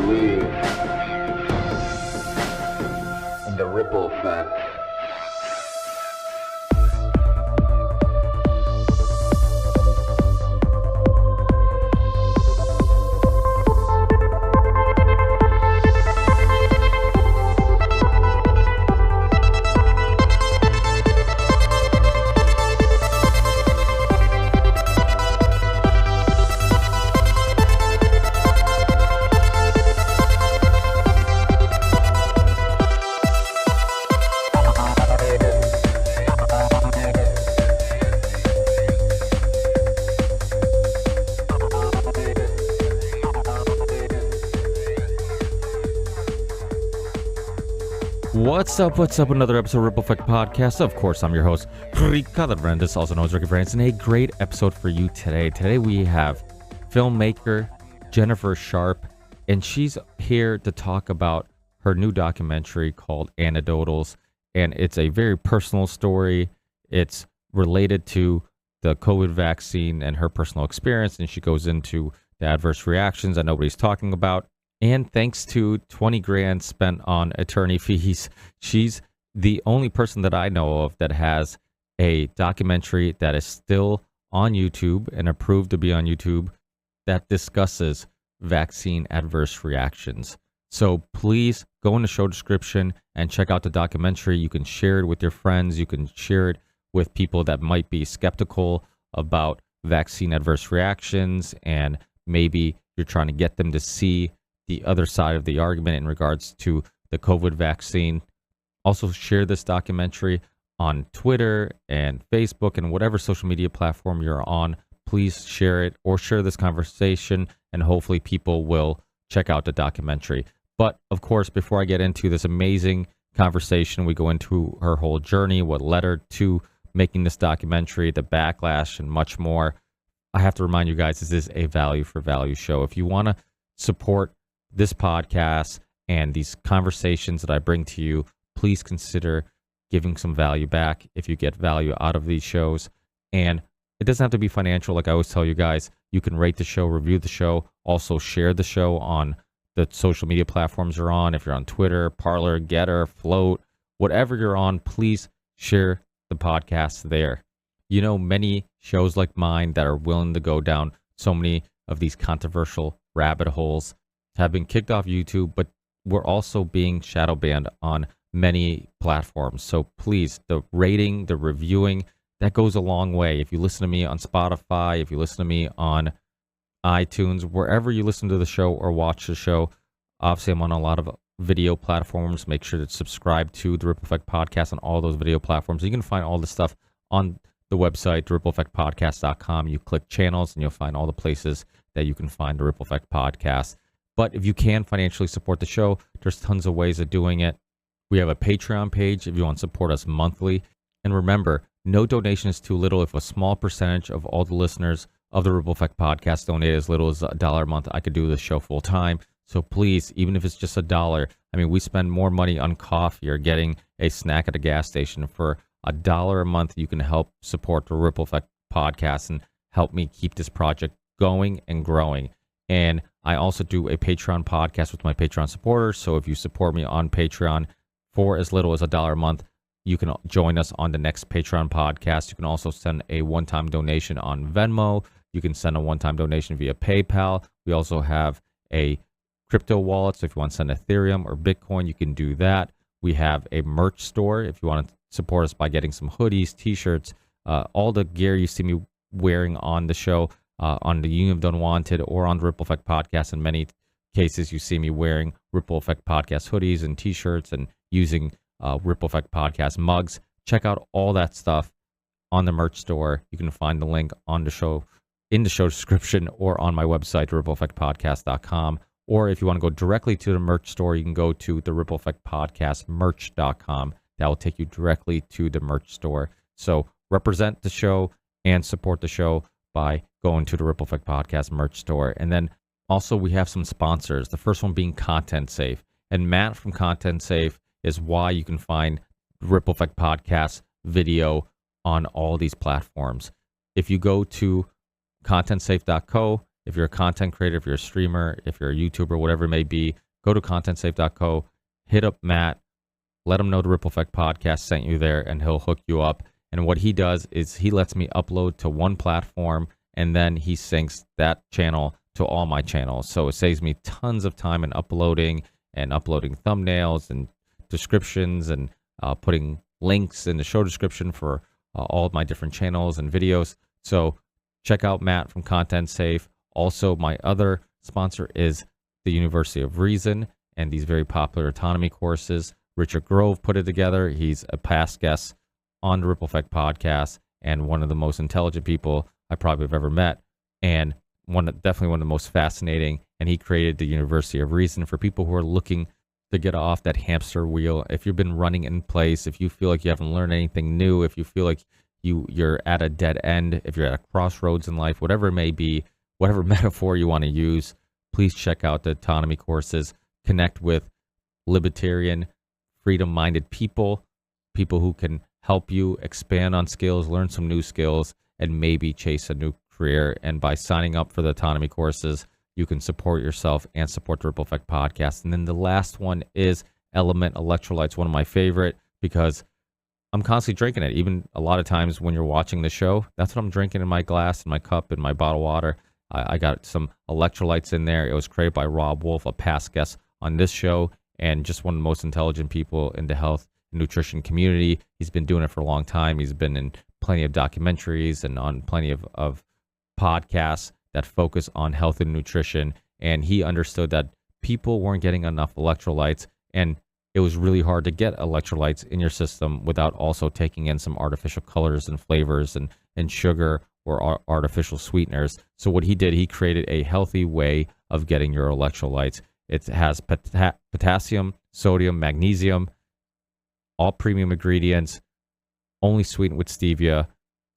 believe in the ripple effect. What's up? Another episode of Ripple Effect Podcast. Of course, I'm your host, Ricardo Brandes, also known as Ricky Brandes, and a great episode for you today. Today we have filmmaker Jennifer Sharp, and she's here to talk about her new documentary called ANECDOTALS, and it's a very personal story. It's related to the COVID vaccine and her personal experience, and she goes into the adverse reactions that nobody's talking about. And thanks to 20 grand spent on attorney fees, she's the only person that I know of that has a documentary that is still on YouTube and approved to be on YouTube that discusses vaccine adverse reactions. So please go in the show description and check out the documentary. You can share it with your friends. You can share it with people that might be skeptical about vaccine adverse reactions, and maybe you're trying to get them to see the other side of the argument in regards to the COVID vaccine. Also share this documentary on Twitter and Facebook and whatever social media platform you're on. Please share it or share this conversation, and hopefully people will check out the documentary. But of course, before I get into this amazing conversation, we go into her whole journey, what led her to making this documentary, the backlash, and much more. I have to remind you guys, this is a value for value show. If you want to support this podcast and these conversations that I bring to you, please consider giving some value back if you get value out of these shows. And it doesn't have to be financial. Like I always tell you guys, you can rate the show, review the show, also share the show on the social media platforms you're on. If you're on Twitter, Parler, Getter, Float, whatever you're on, please share the podcast there. You know, many shows like mine that are willing to go down so many of these controversial rabbit holes have been kicked off YouTube, but we're also being shadow banned on many platforms. So please, the rating, the reviewing, that goes a long way. If you listen to me on Spotify, if you listen to me on iTunes, wherever you listen to the show or watch the show, obviously I'm on a lot of video platforms. Make sure to subscribe to the Ripple Effect Podcast on all those video platforms. You can find all the stuff on the website, rippleeffectpodcast.com. You click channels and you'll find all the places that you can find the Ripple Effect Podcast. But if you can financially support the show, there's tons of ways of doing it. We have a Patreon page if you want to support us monthly. And remember, no donation is too little. If a small percentage of all the listeners of the Ripple Effect Podcast donate as little as $1 a month, I could do this show full time. So please, even if it's just $1, I mean, we spend more money on coffee or getting a snack at a gas station. For $1 a month, you can help support the Ripple Effect Podcast and help me keep this project going and growing. And I also do a Patreon podcast with my Patreon supporters. So if you support me on Patreon for as little as $1 a month, you can join us on the next Patreon podcast. You can also send a one-time donation on Venmo. You can send a one-time donation via PayPal. We also have a crypto wallet. So if you want to send Ethereum or Bitcoin, you can do that. We have a merch store if you want to support us by getting some hoodies, t-shirts, all the gear you see me wearing on the show. On the Union of the Unwanted or on the Ripple Effect Podcast. In many cases, you see me wearing Ripple Effect Podcast hoodies and t-shirts and using Ripple Effect Podcast mugs. Check out all that stuff on the merch store. You can find the link on the show, in the show description, or on my website, rippleeffectpodcast.com. Or if you want to go directly to the merch store, you can go to the Ripple Effect Podcast merch.com. That will take you directly to the merch store. So represent the show and support the show by going to the Ripple Effect Podcast merch store. And then also we have some sponsors. The first one being Content Safe. And Matt from Content Safe is why you can find Ripple Effect Podcast video on all these platforms. If you go to contentsafe.co If you're a content creator, if you're a streamer, if you're a YouTuber, whatever it may be, go to contentsafe.co, hit up Matt, let him know the Ripple Effect podcast sent you there, and he'll hook you up. And what he does is he lets me upload to one platform, and then he syncs that channel to all my channels. So it saves me tons of time in uploading thumbnails and descriptions and putting links in the show description for all of my different channels and videos. So check out Matt from Content Safe. Also, my other sponsor is the University of Reason and these very popular autonomy courses. Richard Grove put it together. He's a past guest on the Ripple Effect podcast and one of the most intelligent people I probably have ever met, and definitely one of the most fascinating. And he created the University of Reason for people who are looking to get off that hamster wheel. If you've been running in place, if you feel like you haven't learned anything new, if you feel like you're at a dead end, if you're at a crossroads in life, whatever it may be, whatever metaphor you want to use, please check out the autonomy courses. Connect with libertarian, freedom-minded people who can help you expand on skills, learn some new skills, and maybe chase a new career. And by signing up for the autonomy courses, you can support yourself and support the Ripple Effect podcast. And then the last one is Element Electrolytes, one of my favorite, because I'm constantly drinking it. Even a lot of times when you're watching the show, that's what I'm drinking in my glass, in my cup, in my bottled water. I got some electrolytes in there. It was created by Rob Wolf, a past guest on this show, and just one of the most intelligent people in the health and nutrition community. He's been doing it for a long time. He's been in plenty of documentaries and on plenty of podcasts that focus on health and nutrition. And he understood that people weren't getting enough electrolytes, and it was really hard to get electrolytes in your system without also taking in some artificial colors and flavors and sugar or artificial sweeteners. So what he did, he created a healthy way of getting your electrolytes. It has potassium, sodium, magnesium, all premium ingredients, only sweetened with stevia.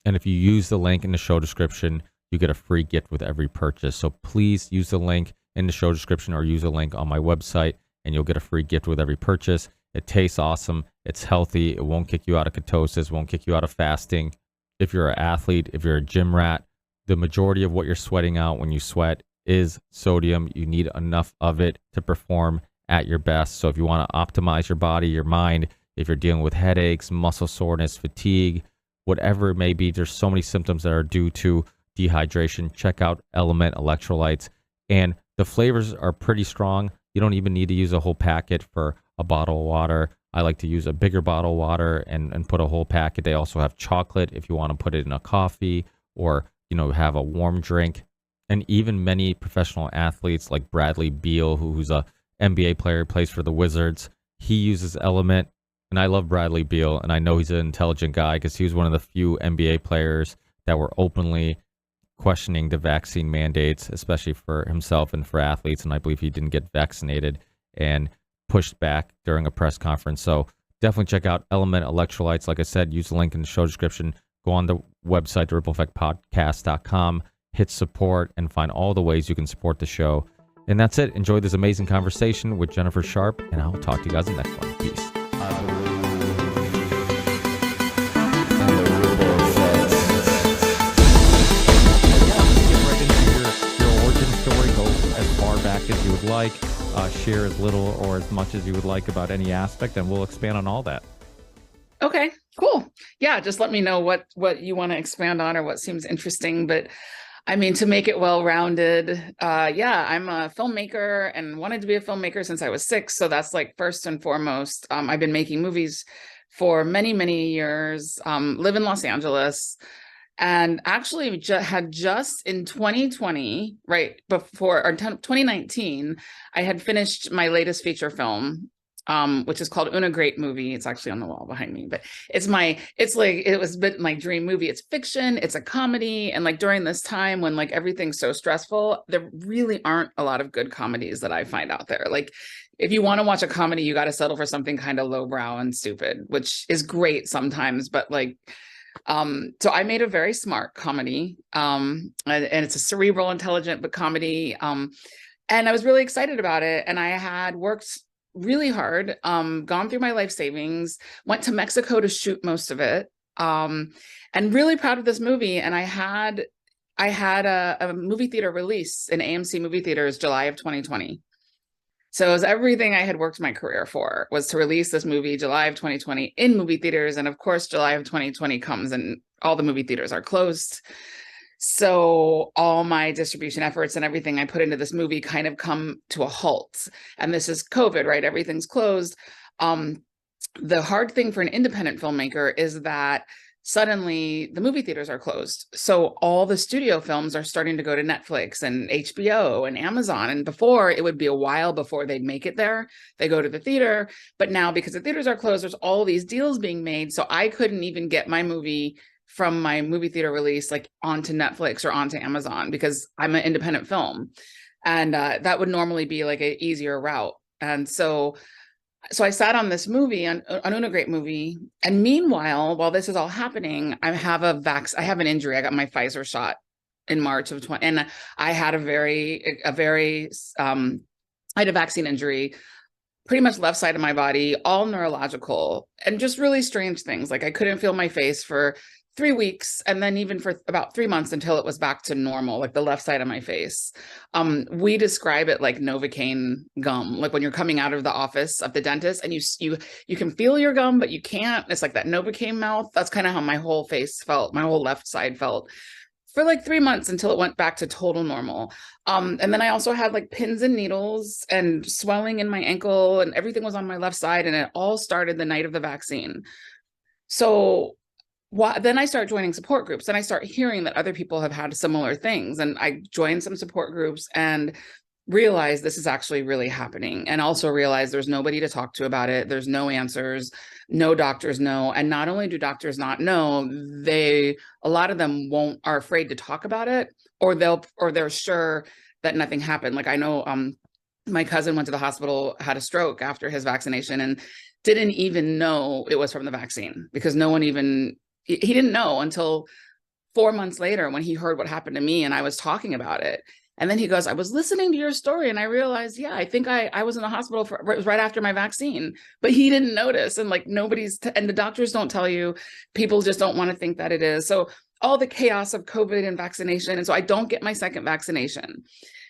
And if you use the link in the show description, you get a free gift with every purchase. So please use the link in the show description or use a link on my website, and you'll get a free gift with every purchase. It tastes awesome. It's healthy. It won't kick you out of ketosis, won't kick you out of fasting. If you're an athlete, if you're a gym rat, the majority of what you're sweating out when you sweat is sodium. You need enough of it to perform at your best. So if you want to optimize your body, your mind, if you're dealing with headaches, muscle soreness, fatigue, whatever it may be, there's so many symptoms that are due to dehydration. Check out Element Electrolytes. And the flavors are pretty strong. You don't even need to use a whole packet for a bottle of water. I like to use a bigger bottle of water and put a whole packet. They also have chocolate if you want to put it in a coffee or, have a warm drink. And even many professional athletes like Bradley Beal, who's a NBA player, plays for the Wizards, he uses Element. And I love Bradley Beal, and I know he's an intelligent guy because he was one of the few NBA players that were openly questioning the vaccine mandates, especially for himself and for athletes. And I believe he didn't get vaccinated and pushed back during a press conference. So definitely check out Element Electrolytes. Like I said, use the link in the show description. Go on the website, rippleeffectpodcast.com, hit support, and find all the ways you can support the show. And that's it. Enjoy this amazing conversation with Jennifer Sharp, and I'll talk to you guys in the next one. Peace. As you would like, share as little or as much as you would like about any aspect, and we'll expand on all that. Okay, cool. Yeah, just let me know what you want to expand on or what seems interesting. But I mean, to make it well-rounded, I'm a filmmaker and wanted to be a filmmaker since I was 6. So that's like first and foremost. I've been making movies for many, many years, live in Los Angeles. And actually had just in 2020, right before, or 2019, I had finished my latest feature film, which is called Una Great Movie. It's actually on the wall behind me, but it was my dream movie. It's fiction, it's a comedy. And like during this time when like everything's so stressful, there really aren't a lot of good comedies that I find out there. Like if you want to watch a comedy, you got to settle for something kind of lowbrow and stupid, which is great sometimes, but like, so I made a very smart comedy, and it's a cerebral, intelligent, but comedy. And I was really excited about it. And I had worked really hard, gone through my life savings, went to Mexico to shoot most of it, and really proud of this movie. And I I had a movie theater release in AMC movie theaters July of 2020. So it was everything I had worked my career for, was to release this movie July of 2020 in movie theaters. And of course, July of 2020 comes and all the movie theaters are closed. So all my distribution efforts and everything I put into this movie kind of come to a halt. And this is COVID, right? Everything's closed. The hard thing for an independent filmmaker is that suddenly the movie theaters are closed. So all the studio films are starting to go to Netflix and HBO and Amazon. And before, it would be a while before they'd make it there. They go to the theater. But now, because the theaters are closed, there's all these deals being made. So I couldn't even get my movie from my movie theater release like onto Netflix or onto Amazon, because I'm an independent film. And that would normally be like an easier route. And so I sat on this movie, an Great movie, and meanwhile, while this is all happening, I have an injury. I got my Pfizer shot in March of 20, and I had I had a vaccine injury, pretty much left side of my body, all neurological, and just really strange things. Like I couldn't feel my face for 3 weeks, and then even for about 3 months until it was back to normal, like the left side of my face. We describe it like Novocaine gum, like when you're coming out of the office of the dentist and you can feel your gum, but you can't. It's like that Novocaine mouth. That's kind of how my whole face felt, my whole left side felt for like 3 months until it went back to total normal. And then I also had like pins and needles and swelling in my ankle, and everything was on my left side, and it all started the night of the vaccine. So then I start joining support groups, and I start hearing that other people have had similar things. And I joined some support groups and realized this is actually really happening, and also realized there's nobody to talk to about it. There's no answers, no doctors know. And not only do doctors not know, a lot of them are afraid to talk about it, or they're sure that nothing happened. Like I know my cousin went to the hospital, had a stroke after his vaccination, and didn't even know it was from the vaccine, because he didn't know until 4 months later when he heard what happened to me and I was talking about it. And then he goes, I was listening to your story and I realized, yeah, I think I was in the hospital it was right after my vaccine, but he didn't notice. And like and the doctors don't tell you, people just don't want to think that it is. So all the chaos of COVID and vaccination. And so I don't get my second vaccination.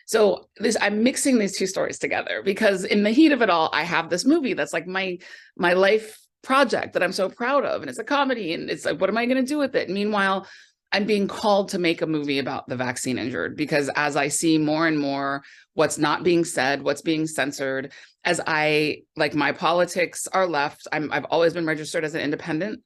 So I'm mixing these two stories together, because in the heat of it all, I have this movie that's like my life project that I'm so proud of. And it's a comedy, and it's like, what am I going to do with it? Meanwhile, I'm being called to make a movie about the vaccine injured, because as I see more and more what's not being said, what's being censored, as my politics are left, I've always been registered as an independent,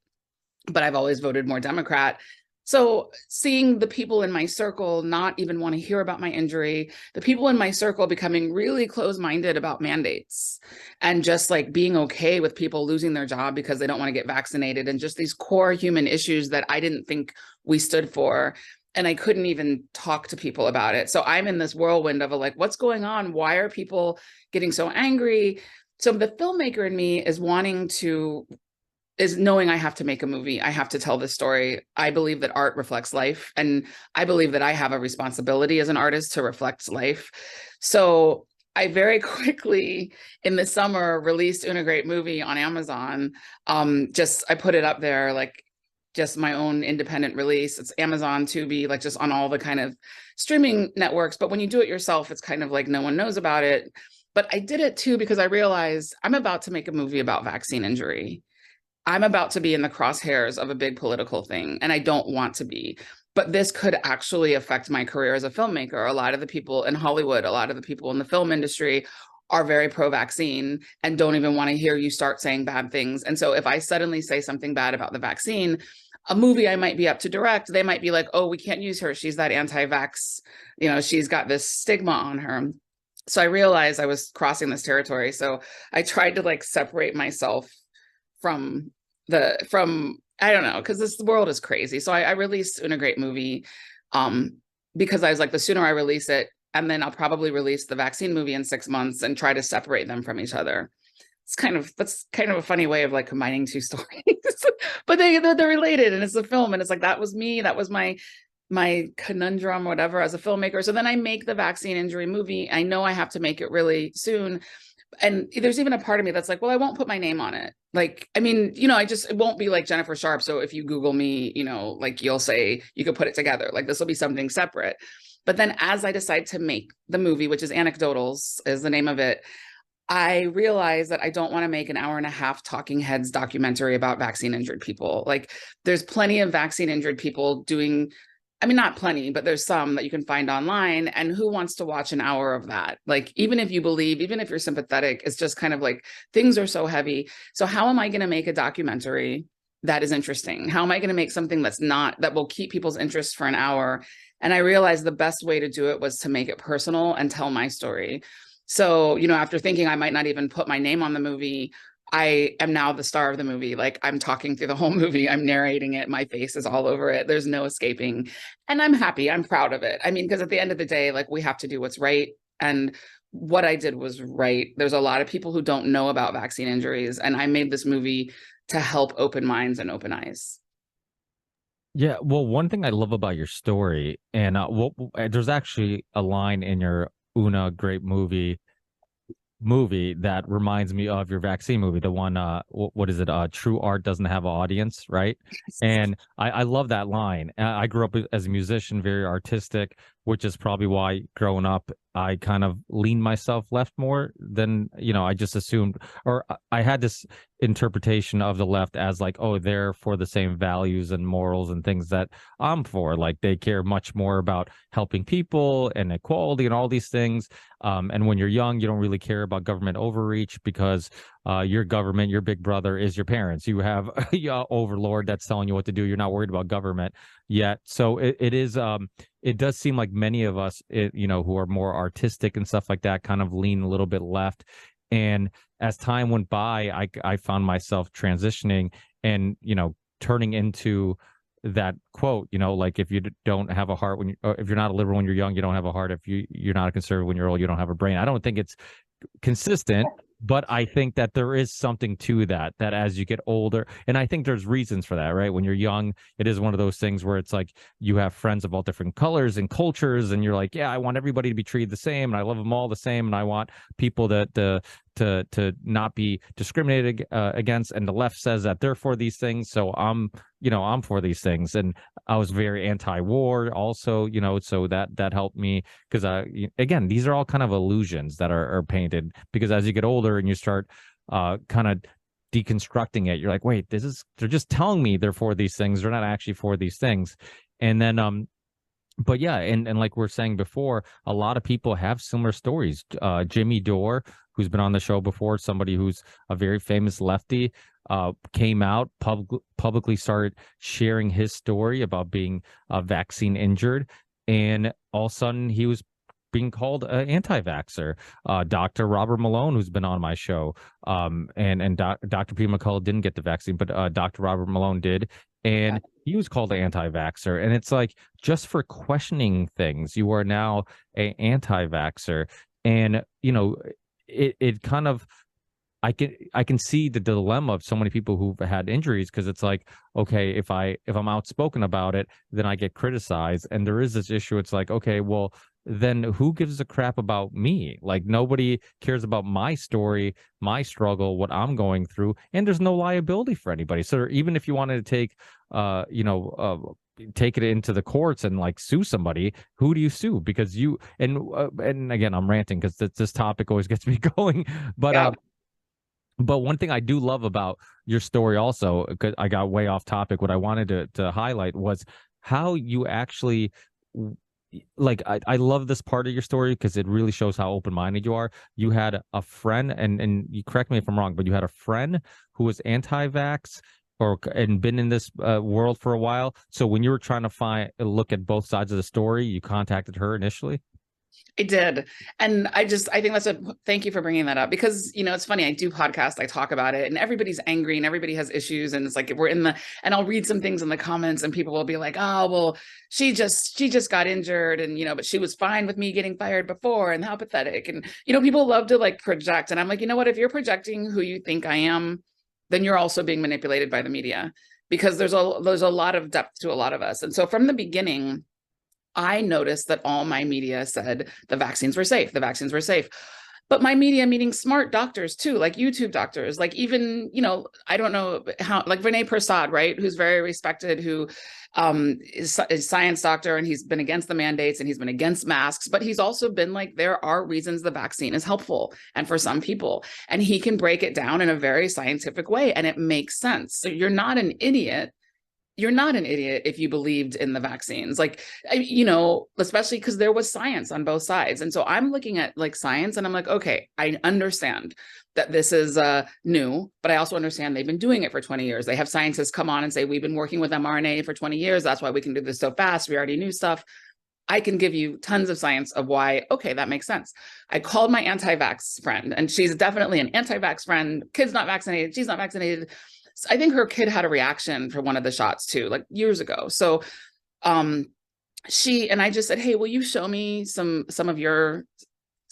but I've always voted more Democrat. So seeing the people in my circle not even want to hear about my injury, the people in my circle becoming really closed-minded about mandates, and just like being okay with people losing their job because they don't want to get vaccinated, and just these core human issues that I didn't think we stood for. And I couldn't even talk to people about it. So I'm in this whirlwind of like, what's going on? Why are people getting so angry? So the filmmaker in me is knowing I have to make a movie. I have to tell this story. I believe that art reflects life, and I believe that I have a responsibility as an artist to reflect life. So I very quickly in the summer released Great movie on Amazon. I put it up there, like just my own independent release. It's Amazon, Tubi, like just on all the kind of streaming networks. But when you do it yourself, it's kind of like no one knows about it. But I did it too because I realized I'm about to make a movie about vaccine injury. I'm about to be in the crosshairs of a big political thing, and I don't want to be. But this could actually affect my career as a filmmaker. A lot of the people in Hollywood, a lot of the people in the film industry are very pro-vaccine and don't even want to hear you start saying bad things. And so if I suddenly say something bad about the vaccine, a movie I might be up to direct, they might be like, oh, we can't use her. She's that anti-vax, she's got this stigma on her. So I realized I was crossing this territory. So I tried to like separate myself from I don't know, because this world is crazy. So I released Great movie because I was like, the sooner I release it, and then I'll probably release the vaccine movie in 6 months and try to separate them from each other. That's kind of a funny way of like combining two stories, but they're related, and it's a film, and it's like, that was me, that was my conundrum, whatever, as a filmmaker. So then I make the vaccine injury movie. I know I have to make it really soon, And there's even a part of me that's like, well, I won't put my name on it. Like, I mean, you know, it won't be like Jennifer Sharp. So if you Google me, you know, like you'll say you could put it together. Like this will be something separate. But then as I decide to make the movie, which is ANECDOTALS is the name of it, I realized that I don't want to make an hour and a half talking heads documentary about vaccine injured people. Like there's plenty of vaccine injured people doing, I mean, not plenty, but there's some that you can find online. And who wants to watch an hour of that? Like, even if you believe, even if you're sympathetic, it's just kind of like things are so heavy. So how am I going to make a documentary that is interesting? How am I going to make something that will keep people's interest for an hour? And I realized the best way to do it was to make it personal and tell my story. So, you know, after thinking I might not even put my name on the movie, I am now the star of the movie. Like I'm talking through the whole movie. I'm narrating it. My face is all over it. There's no escaping. And I'm happy. I'm proud of it. I mean, because at the end of the day, like we have to do what's right. And what I did was right. There's a lot of people who don't know about vaccine injuries. And I made this movie to help open minds and open eyes. Yeah, well, one thing I love about your story, and there's actually a line in your Una great movie that reminds me of your vaccine movie, the one what is it, true art doesn't have an audience, right? And I love that line. I grew up as a musician, very artistic, which is probably why growing up I kind of leaned myself left more than, you know, I just assumed, or I had this interpretation of the left as like, oh, they're for the same values and morals and things that I'm for. Like they care much more about helping people and equality and all these things. And when you're young, you don't really care about government overreach because your government, your big brother is your parents. You have a overlord that's telling you what to do. You're not worried about government yet. So it is, it does seem like many of us, you know, who are more artistic and stuff like that kind of lean a little bit left. And as time went by, I found myself transitioning and, you know, turning into that quote, you know, like if you don't have a heart when you, if you're not a liberal when you're young, you don't have a heart. If you're not a conservative when you're old, you don't have a brain. I don't think it's consistent, but I think that there is something to that as you get older, and I think there's reasons for that, right? When you're young, it is one of those things where it's like you have friends of all different colors and cultures, and you're like, yeah, I want everybody to be treated the same, and I love them all the same, and I want people to not be discriminated against. And the left says that they're for these things, so I'm for these things. And I was very anti-war also, you know, so that helped me because again, these are all kind of illusions that are painted, because as you get older and you start kind of deconstructing it, you're like, wait, they're just telling me they're for these things, they're not actually for these things. And then but yeah, and like we're saying before, a lot of people have similar stories. Jimmy Dore, who's been on the show before, somebody who's a very famous lefty, came out publicly, started sharing his story about being vaccine injured, and all of a sudden he was being called an anti-vaxxer. Dr. Robert Malone, who's been on my show, and Dr. P. McCullough didn't get the vaccine, but Dr. Robert Malone did, and he was called an anti-vaxxer. And it's like, just for questioning things, you are now an anti-vaxxer. And you know, it kind of, I can see the dilemma of so many people who've had injuries, because it's like, okay, if I'm outspoken about it, then I get criticized. And there is this issue. It's like, okay, well, then who gives a crap about me? Like nobody cares about my story, my struggle, what I'm going through, and there's no liability for anybody. So even if you wanted to take, take it into the courts and like sue somebody, who do you sue? Because and again, I'm ranting because this topic always gets me going, but Yeah. But one thing I do love about your story also, because I got way off topic, what I wanted to highlight was how you actually, like, I love this part of your story because it really shows how open-minded you are. You had a friend, and you correct me if I'm wrong, but you had a friend who was anti-vax and been in this world for a while. So when you were trying to look at both sides of the story, you contacted her initially? I did. And I think thank you for bringing that up, because, you know, it's funny. I do podcast, I talk about it, and everybody's angry and everybody has issues. And it's like, and I'll read some things in the comments and people will be like, oh, well, she just got injured. And, you know, but she was fine with me getting fired before, and how pathetic. And, you know, people love to like project. And I'm like, you know what, if you're projecting who you think I am, then you're also being manipulated by the media, because there's a lot of depth to a lot of us. And so from the beginning, I noticed that all my media said the vaccines were safe. The vaccines were safe. but my media meaning smart doctors too, like YouTube doctors, like even, I don't know how, like Vinay Prasad, right, who's very respected, who is a science doctor, and he's been against the mandates and he's been against masks, but he's also been like, there are reasons the vaccine is helpful and for some people, and he can break it down in a very scientific way and it makes sense. So you're not an idiot if you believed in the vaccines, like, especially because there was science on both sides. And so I'm looking at like science and I'm like, okay, I understand that this is new, but I also understand they've been doing it for 20 years. They have scientists come on and say, we've been working with mRNA for 20 years. That's why we can do this so fast. We already knew stuff. I can give you tons of science of why, okay, that makes sense. I called my anti-vax friend, and she's definitely an anti-vax friend. Kid's not vaccinated. She's not vaccinated. I think her kid had a reaction for one of the shots too, like years ago. So she and I just said, hey, will you show me some of your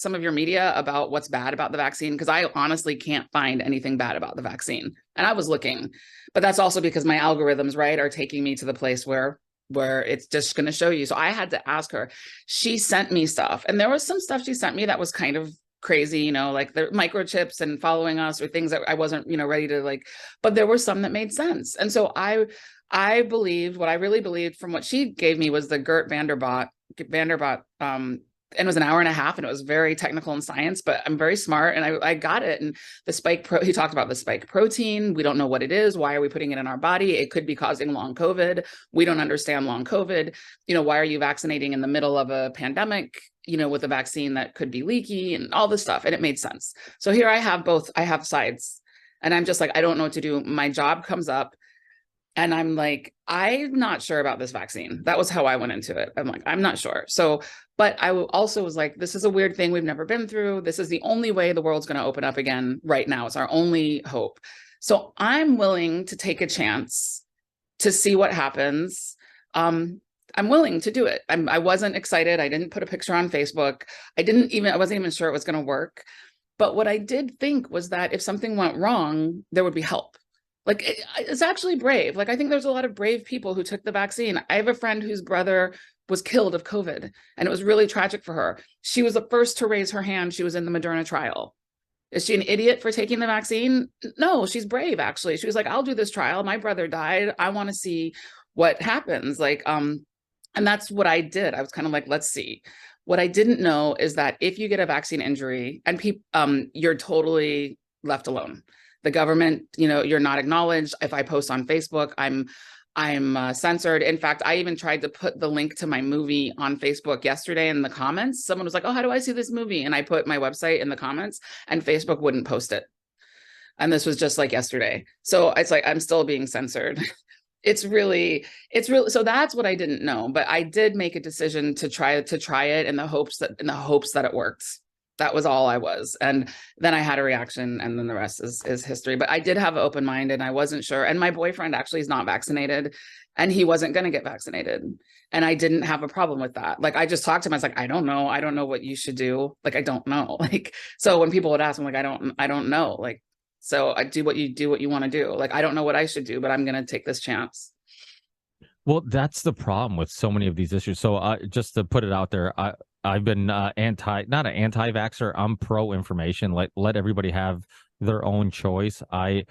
media about what's bad about the vaccine? Because I honestly can't find anything bad about the vaccine. And I was looking, but that's also because my algorithms, right, are taking me to the place where it's just going to show you. So I had to ask her. She sent me stuff, and there was some stuff she sent me that was kind of crazy, like the microchips and following us, or things that I wasn't, ready to like, but there were some that made sense. And so I believed, what I really believed from what she gave me was the Gert Vanderbot, and it was an hour and a half, and it was very technical in science, but I'm very smart, and I got it. And he talked about the spike protein. We don't know what it is. Why are we putting it in our body? It could be causing long COVID. We don't understand long COVID. Why are you vaccinating in the middle of a pandemic, with a vaccine that could be leaky and all this stuff? And it made sense. So here I have sides, and I'm just like, I don't know what to do. My job comes up, and I'm like, I'm not sure about this vaccine. That was how I went into it. I'm like, I'm not sure. So, but I also was like, this is a weird thing we've never been through. This is the only way the world's going to open up again right now. It's our only hope. So I'm willing to take a chance to see what happens. I'm willing to do it. I wasn't excited. I didn't put a picture on Facebook. I wasn't even sure it was going to work. But what I did think was that if something went wrong, there would be help. Like, it's actually brave. Like, I think there's a lot of brave people who took the vaccine. I have a friend whose brother was killed of COVID, and it was really tragic for her. She was the first to raise her hand. She was in the Moderna trial. Is she an idiot for taking the vaccine? No, she's brave, actually. She was like, I'll do this trial. My brother died. I want to see what happens. Like, and that's what I did. I was kind of like, let's see. What I didn't know is that if you get a vaccine injury, and you're totally left alone. The government, you're not acknowledged. If I post on Facebook, I'm censored. In fact, I even tried to put the link to my movie on Facebook yesterday in the comments. Someone was like, oh, how do I see this movie? And I put my website in the comments, and Facebook wouldn't post it. And this was just like yesterday. So it's like, I'm still being censored. It's really, so that's what I didn't know. But I did make a decision to try it in the hopes that it worked. That was all I was. And then I had a reaction, and then the rest is history. But I did have an open mind, and I wasn't sure. And my boyfriend actually is not vaccinated, and he wasn't going to get vaccinated. And I didn't have a problem with that. Like, I just talked to him. I was like, I don't know what you should do. Like, I don't know. Like, so when people would ask, I'm like, I don't know. Like, so I do what you want to do. Like, I don't know what I should do, but I'm going to take this chance. Well, that's the problem with so many of these issues. So just to put it out there, I've been not an anti-vaxxer. I'm pro-information. Let everybody have their own choice. I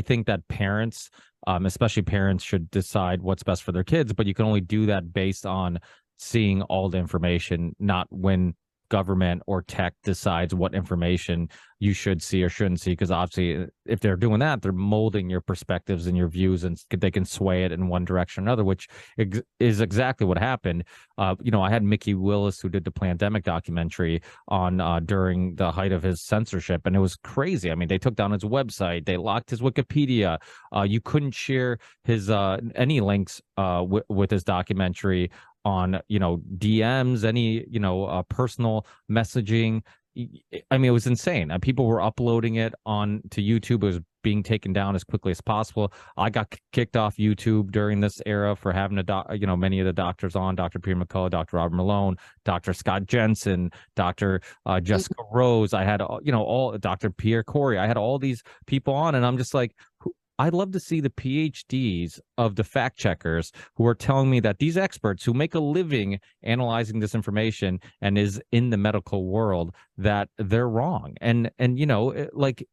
think that parents, especially parents, should decide what's best for their kids, but you can only do that based on seeing all the information, not when government or tech decides what information you should see or shouldn't see. Because obviously, if they're doing that, they're molding your perspectives and your views, and they can sway it in one direction or another, which is exactly what happened. I had Mickey Willis, who did the pandemic documentary on during the height of his censorship, and it was crazy. I mean, they took down his website, they locked his Wikipedia. You couldn't share his any links with his documentary on DMs, any personal messaging. I mean, it was insane. People were uploading it on to YouTube. It was being taken down as quickly as possible. I got kicked off YouTube during this era for having many of the doctors on: Dr. Peter McCullough, Dr. Robert Malone, Dr. Scott Jensen, Dr. Jessica Rose. I had all Dr. Pierre Corey. I had all these people on, and I'm just like, I'd love to see the PhDs of the fact checkers who are telling me that these experts who make a living analyzing this information and is in the medical world, that they're wrong. And like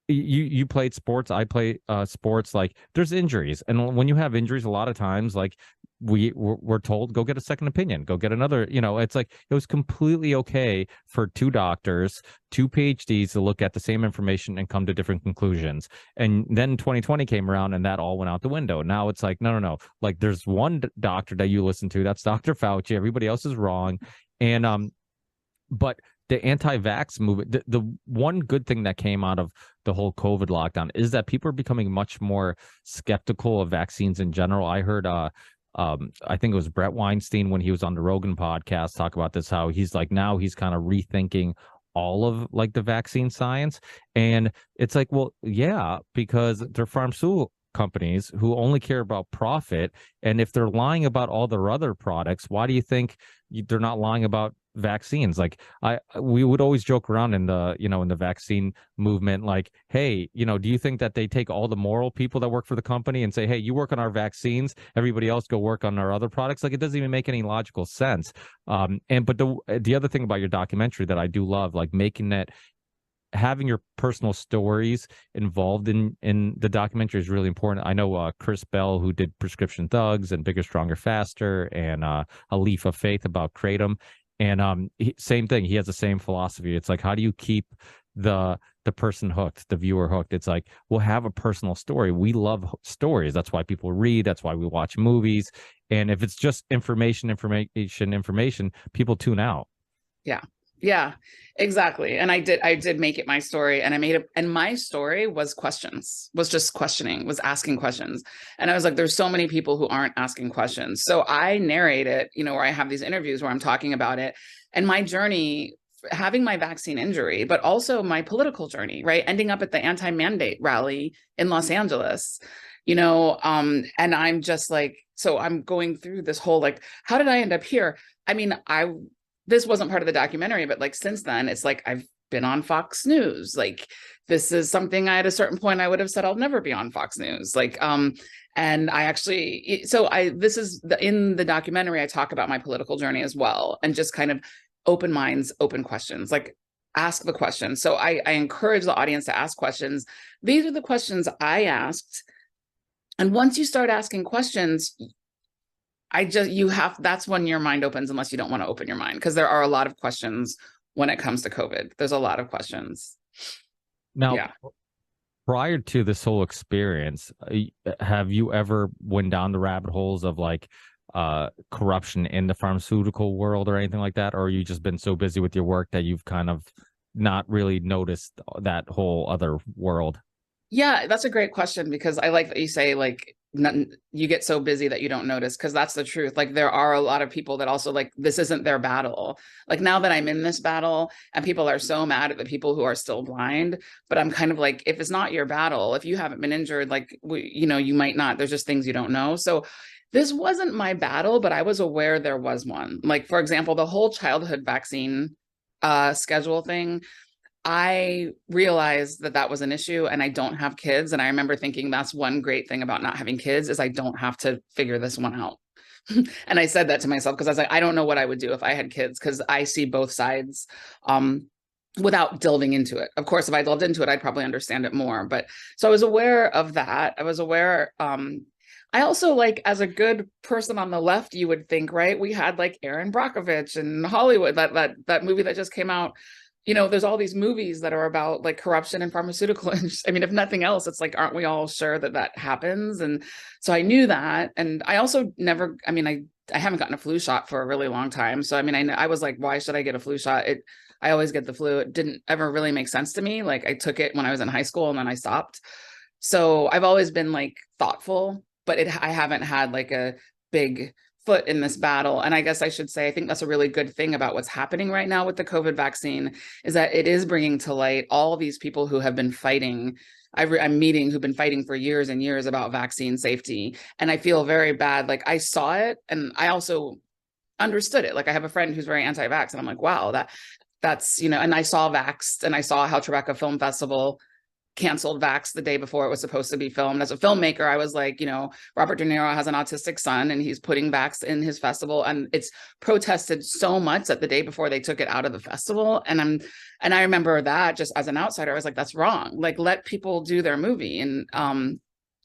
you played sports, I play sports, like there's injuries, and when you have injuries a lot of times, like we're told, go get a second opinion, go get another, it's like it was completely okay for two doctors, two PhDs to look at the same information and come to different conclusions. And then 2020 came around and that all went out the window. Now it's like no, like there's one doctor that you listen to, that's Dr. Fauci, everybody else is wrong. And but the anti-vax movement, the one good thing that came out of the whole COVID lockdown is that people are becoming much more skeptical of vaccines in general. I heard, I think it was Brett Weinstein when he was on the Rogan podcast talk about this, how he's like, now he's kind of rethinking all of like the vaccine science. And it's like, well, yeah, because they're pharmaceutical companies who only care about profit. And if they're lying about all their other products, why do you think they're not lying about vaccines? Like we would always joke around in the in the vaccine movement, like, hey, do you think that they take all the moral people that work for the company and say, hey, you work on our vaccines, everybody else go work on our other products? Like, it doesn't even make any logical sense. But the other thing about your documentary that I do love, like making that, having your personal stories involved in the documentary is really important. I know Chris Bell, who did Prescription Thugs and Bigger, Stronger, Faster, and A Leaf of Faith about Kratom. And same thing. He has the same philosophy. It's like, how do you keep the person hooked, the viewer hooked? It's like, we'll have a personal story. We love stories. That's why people read. That's why we watch movies. And if it's just information, people tune out. Yeah, exactly. And I did make it my story, and I made it, and my story was just questioning, was asking questions. And I was like, there's so many people who aren't asking questions. So I narrate it, where I have these interviews where I'm talking about it and my journey, having my vaccine injury, but also my political journey, right? Ending up at the anti-mandate rally in Los Angeles, and I'm just like, so I'm going through this whole, like, how did I end up here? I mean, this wasn't part of the documentary, but like since then, it's like I've been on Fox News. Like, this is something at a certain point I would have said I'll never be on Fox News. Like, and I actually, in the documentary, I talk about my political journey as well, and just kind of open minds, open questions, like ask the questions. So I encourage the audience to ask questions. These are the questions I asked. And once you start asking questions, that's when your mind opens, unless you don't want to open your mind, because there are a lot of questions when it comes to COVID. There's a lot of questions. Now, prior to this whole experience, have you ever went down the rabbit holes of like corruption in the pharmaceutical world or anything like that? Or have you just been so busy with your work that you've kind of not really noticed that whole other world? Yeah, that's a great question, because I like that you say, like, you get so busy that you don't notice, because that's the truth. Like, there are a lot of people that also, like, this isn't their battle. Like, now that I'm in this battle and people are so mad at the people who are still blind, but I'm kind of like, if it's not your battle, if you haven't been injured, like, you might not, there's just things you don't know. So this wasn't my battle, but I was aware there was one. Like, for example, the whole childhood vaccine schedule thing, I realized that was an issue, and I don't have kids. And I remember thinking, that's one great thing about not having kids, is I don't have to figure this one out. And I said that to myself, because I was like, I don't know what I would do if I had kids, because I see both sides without delving into it. Of course, if I delved into it, I'd probably understand it more. But so I was aware of that. I was aware. I also, like, as a good person on the left, you would think, right? We had like Erin Brockovich and Hollywood, that movie that just came out. There's all these movies that are about like corruption in pharmaceutical industry. I mean, if nothing else, it's like, aren't we all sure that happens? And so I knew that. And I also I haven't gotten a flu shot for a really long time. So, I mean, I was like, why should I get a flu shot? I always get the flu. It didn't ever really make sense to me. Like, I took it when I was in high school and then I stopped. So I've always been like thoughtful, but I haven't had like a big foot in this battle. And I guess I should say, I think that's a really good thing about what's happening right now with the COVID vaccine, is that it is bringing to light all these people who have been fighting. I'm meeting who've been fighting for years and years about vaccine safety. And I feel very bad. Like, I saw it and I also understood it. Like, I have a friend who's very anti-vax, and I'm like, wow, that's, and I saw Vaxxed, and I saw how Tribeca Film Festival canceled Vax the day before it was supposed to be filmed. As a filmmaker, I was like, Robert De Niro has an autistic son and he's putting Vax in his festival, and it's protested so much that the day before they took it out of the festival. And I remember that just as an outsider, I was like, that's wrong. Like, let people do their movie. And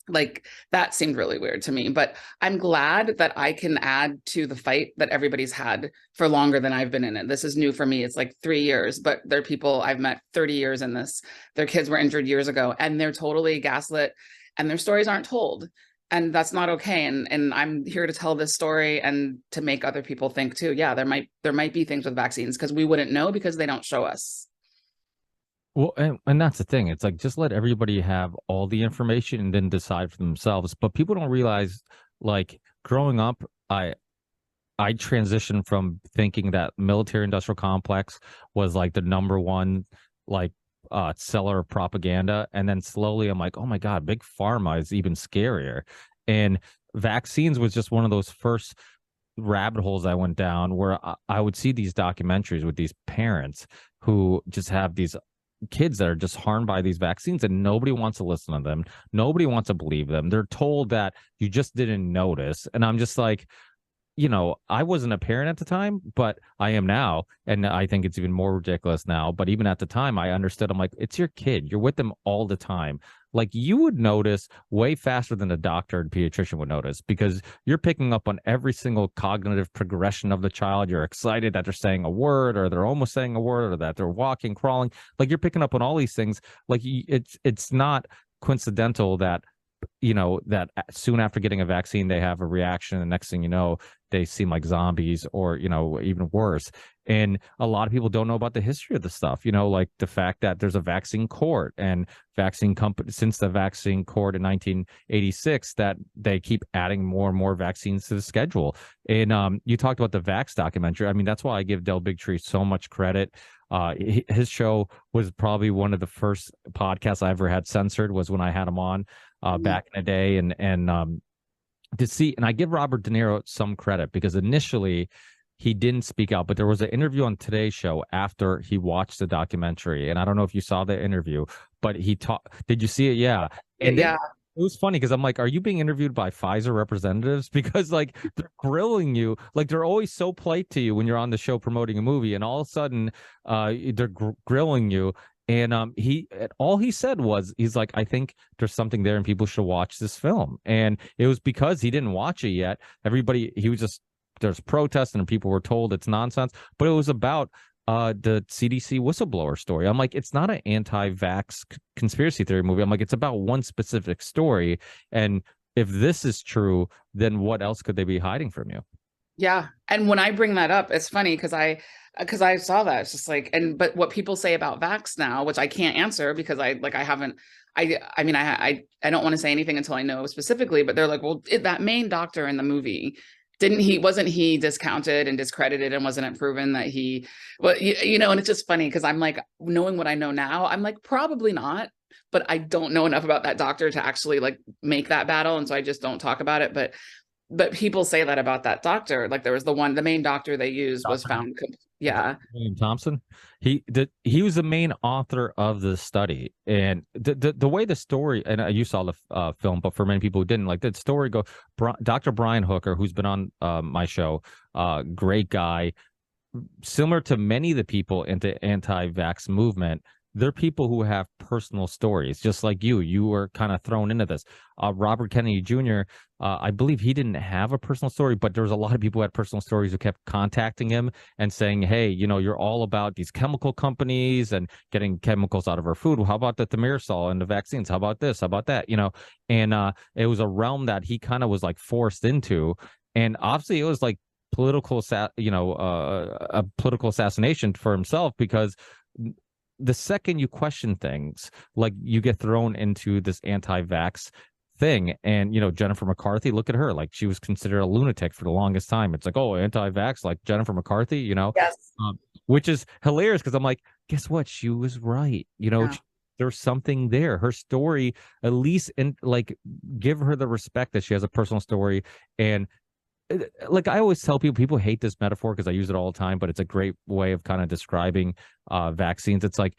like that seemed really weird to me, but I'm glad that I can add to the fight that everybody's had for longer than I've been in it. This is new for me. It's like 3 years, but there are people I've met 30 years in this. Their kids were injured years ago and they're totally gaslit and their stories aren't told. And that's not okay. And I'm here to tell this story and to make other people think too. Yeah, there might be things with vaccines because we wouldn't know because they don't show us. Well, and that's the thing. It's like, just let everybody have all the information and then decide for themselves. But people don't realize, like, growing up, I transitioned from thinking that military industrial complex was like the number one, like, seller of propaganda. And then slowly I'm like, oh my God, big pharma is even scarier. And vaccines was just one of those first rabbit holes I went down where I would see these documentaries with these parents who just have these kids that are just harmed by these vaccines, and nobody wants to listen to them. Nobody wants to believe them. They're told that you just didn't notice. And I'm just like, I wasn't a parent at the time, but I am now. And I think it's even more ridiculous now. But even at the time, I understood. I'm like, it's your kid. You're with them all the time. Like, you would notice way faster than a doctor and pediatrician would notice, because you're picking up on every single cognitive progression of the child. You're excited that they're saying a word, or they're almost saying a word, or that they're walking, crawling. Like, you're picking up on all these things. Like, it's not coincidental that that soon after getting a vaccine they have a reaction, and the next thing you know, they seem like zombies, or even worse. And a lot of people don't know about the history of the stuff, like the fact that there's a vaccine court and vaccine company since the vaccine court in 1986, that they keep adding more and more vaccines to the schedule. And you talked about the Vax documentary. I mean, that's why I give Del Bigtree so much credit. His show was probably one of the first podcasts I ever had censored, was when I had him on back in the day. And to see, and I give Robert De Niro some credit, because initially he didn't speak out, but there was an interview on Today's Show after he watched the documentary. And I don't know if you saw the interview, but he talked. Did you see it? Yeah. And yeah. It was funny because I'm like, are you being interviewed by Pfizer representatives? Because like, they're grilling you. Like, they're always so polite to you when you're on the show promoting a movie, and all of a sudden they're grilling you. And all he said was, he's like, I think there's something there and people should watch this film. And it was because he didn't watch it yet. There's protests and people were told it's nonsense, but it was about the CDC whistleblower story. I'm like, it's not an anti-vax conspiracy theory movie. I'm like, it's about one specific story. And if this is true, then what else could they be hiding from you? Yeah. And when I bring that up, it's funny because I saw that. It's just like, but what people say about Vax now, which I can't answer because I mean, I don't want to say anything until I know specifically, but they're like, well, that main doctor in the movie, wasn't he discounted and discredited, and wasn't it proven that and it's just funny because I'm like, knowing what I know now, I'm like, probably not, but I don't know enough about that doctor to actually like make that battle. And so I just don't talk about it. But people say that about that doctor. Like, there was the main doctor they used was found. Yeah. William Thompson. He was the main author of the study. And the way the story, and you saw the film, but for many people who didn't, like, the story go, Dr. Brian Hooker, who's been on my show, great guy, similar to many of the people in the anti-vax movement. They're people who have personal stories, just like you were kind of thrown into this. Robert Kennedy Jr., I believe he didn't have a personal story, but there was a lot of people who had personal stories who kept contacting him and saying, hey, you're all about these chemical companies and getting chemicals out of our food. Well, how about the thimerosal and the vaccines? How about this? How about that? And it was a realm that he kind of was like forced into. And obviously it was like a political assassination for himself, because the second you question things, like, you get thrown into this anti-vax thing. And Jennifer McCarthy, look at her, like, she was considered a lunatic for the longest time. It's like, oh, anti-vax, like Jennifer McCarthy, Yes. Which is hilarious, because I'm like, guess what, she was right. Yeah. There's something there. Her story, at least, give her the respect that she has a personal story. And like, I always tell people hate this metaphor because I use it all the time, but it's a great way of kind of describing vaccines. It's like,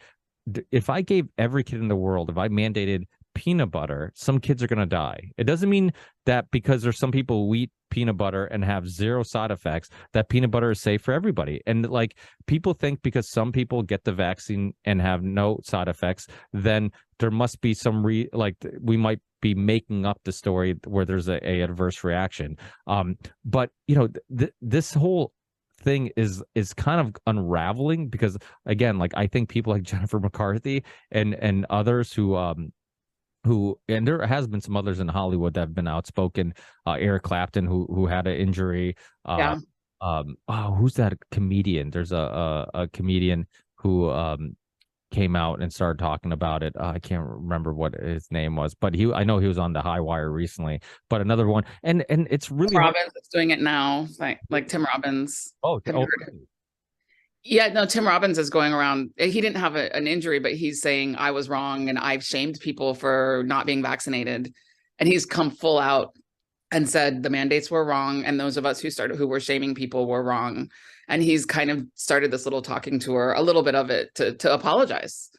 if I gave every kid in the world, if I mandated peanut butter, some kids are going to die. It doesn't mean that because there's some people who eat peanut butter and have zero side effects, that peanut butter is safe for everybody. And like people think because some people get the vaccine and have no side effects, then there must be some like we might be making up the story where there's a adverse reaction. But you know, this whole thing is kind of unraveling because again, like I think people like Jennifer McCarthy and others who and there has been some others in Hollywood that have been outspoken. Eric Clapton, who had an injury. Yeah. Oh, who's that comedian? There's a comedian who came out and started talking about it. I can't remember what his name was, but I know he was on the High Wire recently. But another one, and it's really Robbins is doing it now, like Tim Robbins. Oh, Yeah, no, Tim Robbins is going around. He didn't have an injury, but he's saying I was wrong and I've shamed people for not being vaccinated. And he's come full out and said the mandates were wrong. And those of us who were shaming people were wrong. And he's kind of started this little talking tour, a little bit of it to apologize.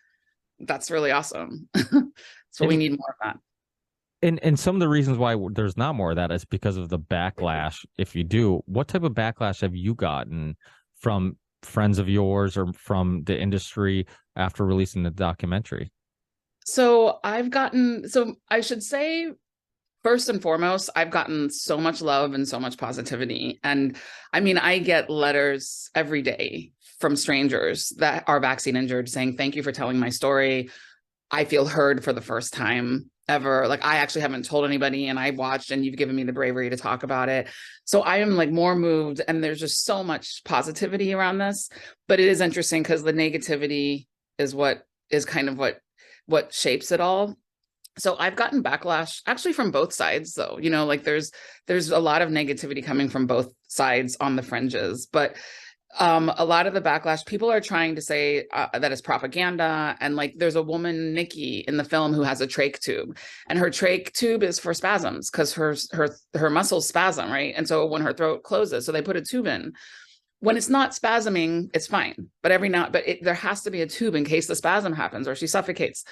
That's really awesome. So we need more of that. And some of the reasons why there's not more of that is because of the backlash. If you do, what type of backlash have you gotten from friends of yours or from the industry after releasing the documentary? So I should say, first and foremost, I've gotten so much love and so much positivity. And I mean, I get letters every day from strangers that are vaccine injured saying, thank you for telling my story. I feel heard for the first time ever. Like I actually haven't told anybody and I watched and you've given me the bravery to talk about it. So I am like more moved and there's just so much positivity around this, but it is interesting because the negativity is what is kind of what shapes it all. So I've gotten backlash actually from both sides though, you know, like there's a lot of negativity coming from both sides on the fringes, but a lot of the backlash, people are trying to say that it's propaganda. And like, there's a woman, Nikki, in the film who has a trach tube, and her trach tube is for spasms because her muscles spasm, right? And so when her throat closes, so they put a tube in. When it's not spasming, it's fine. But there has to be a tube in case the spasm happens or she suffocates.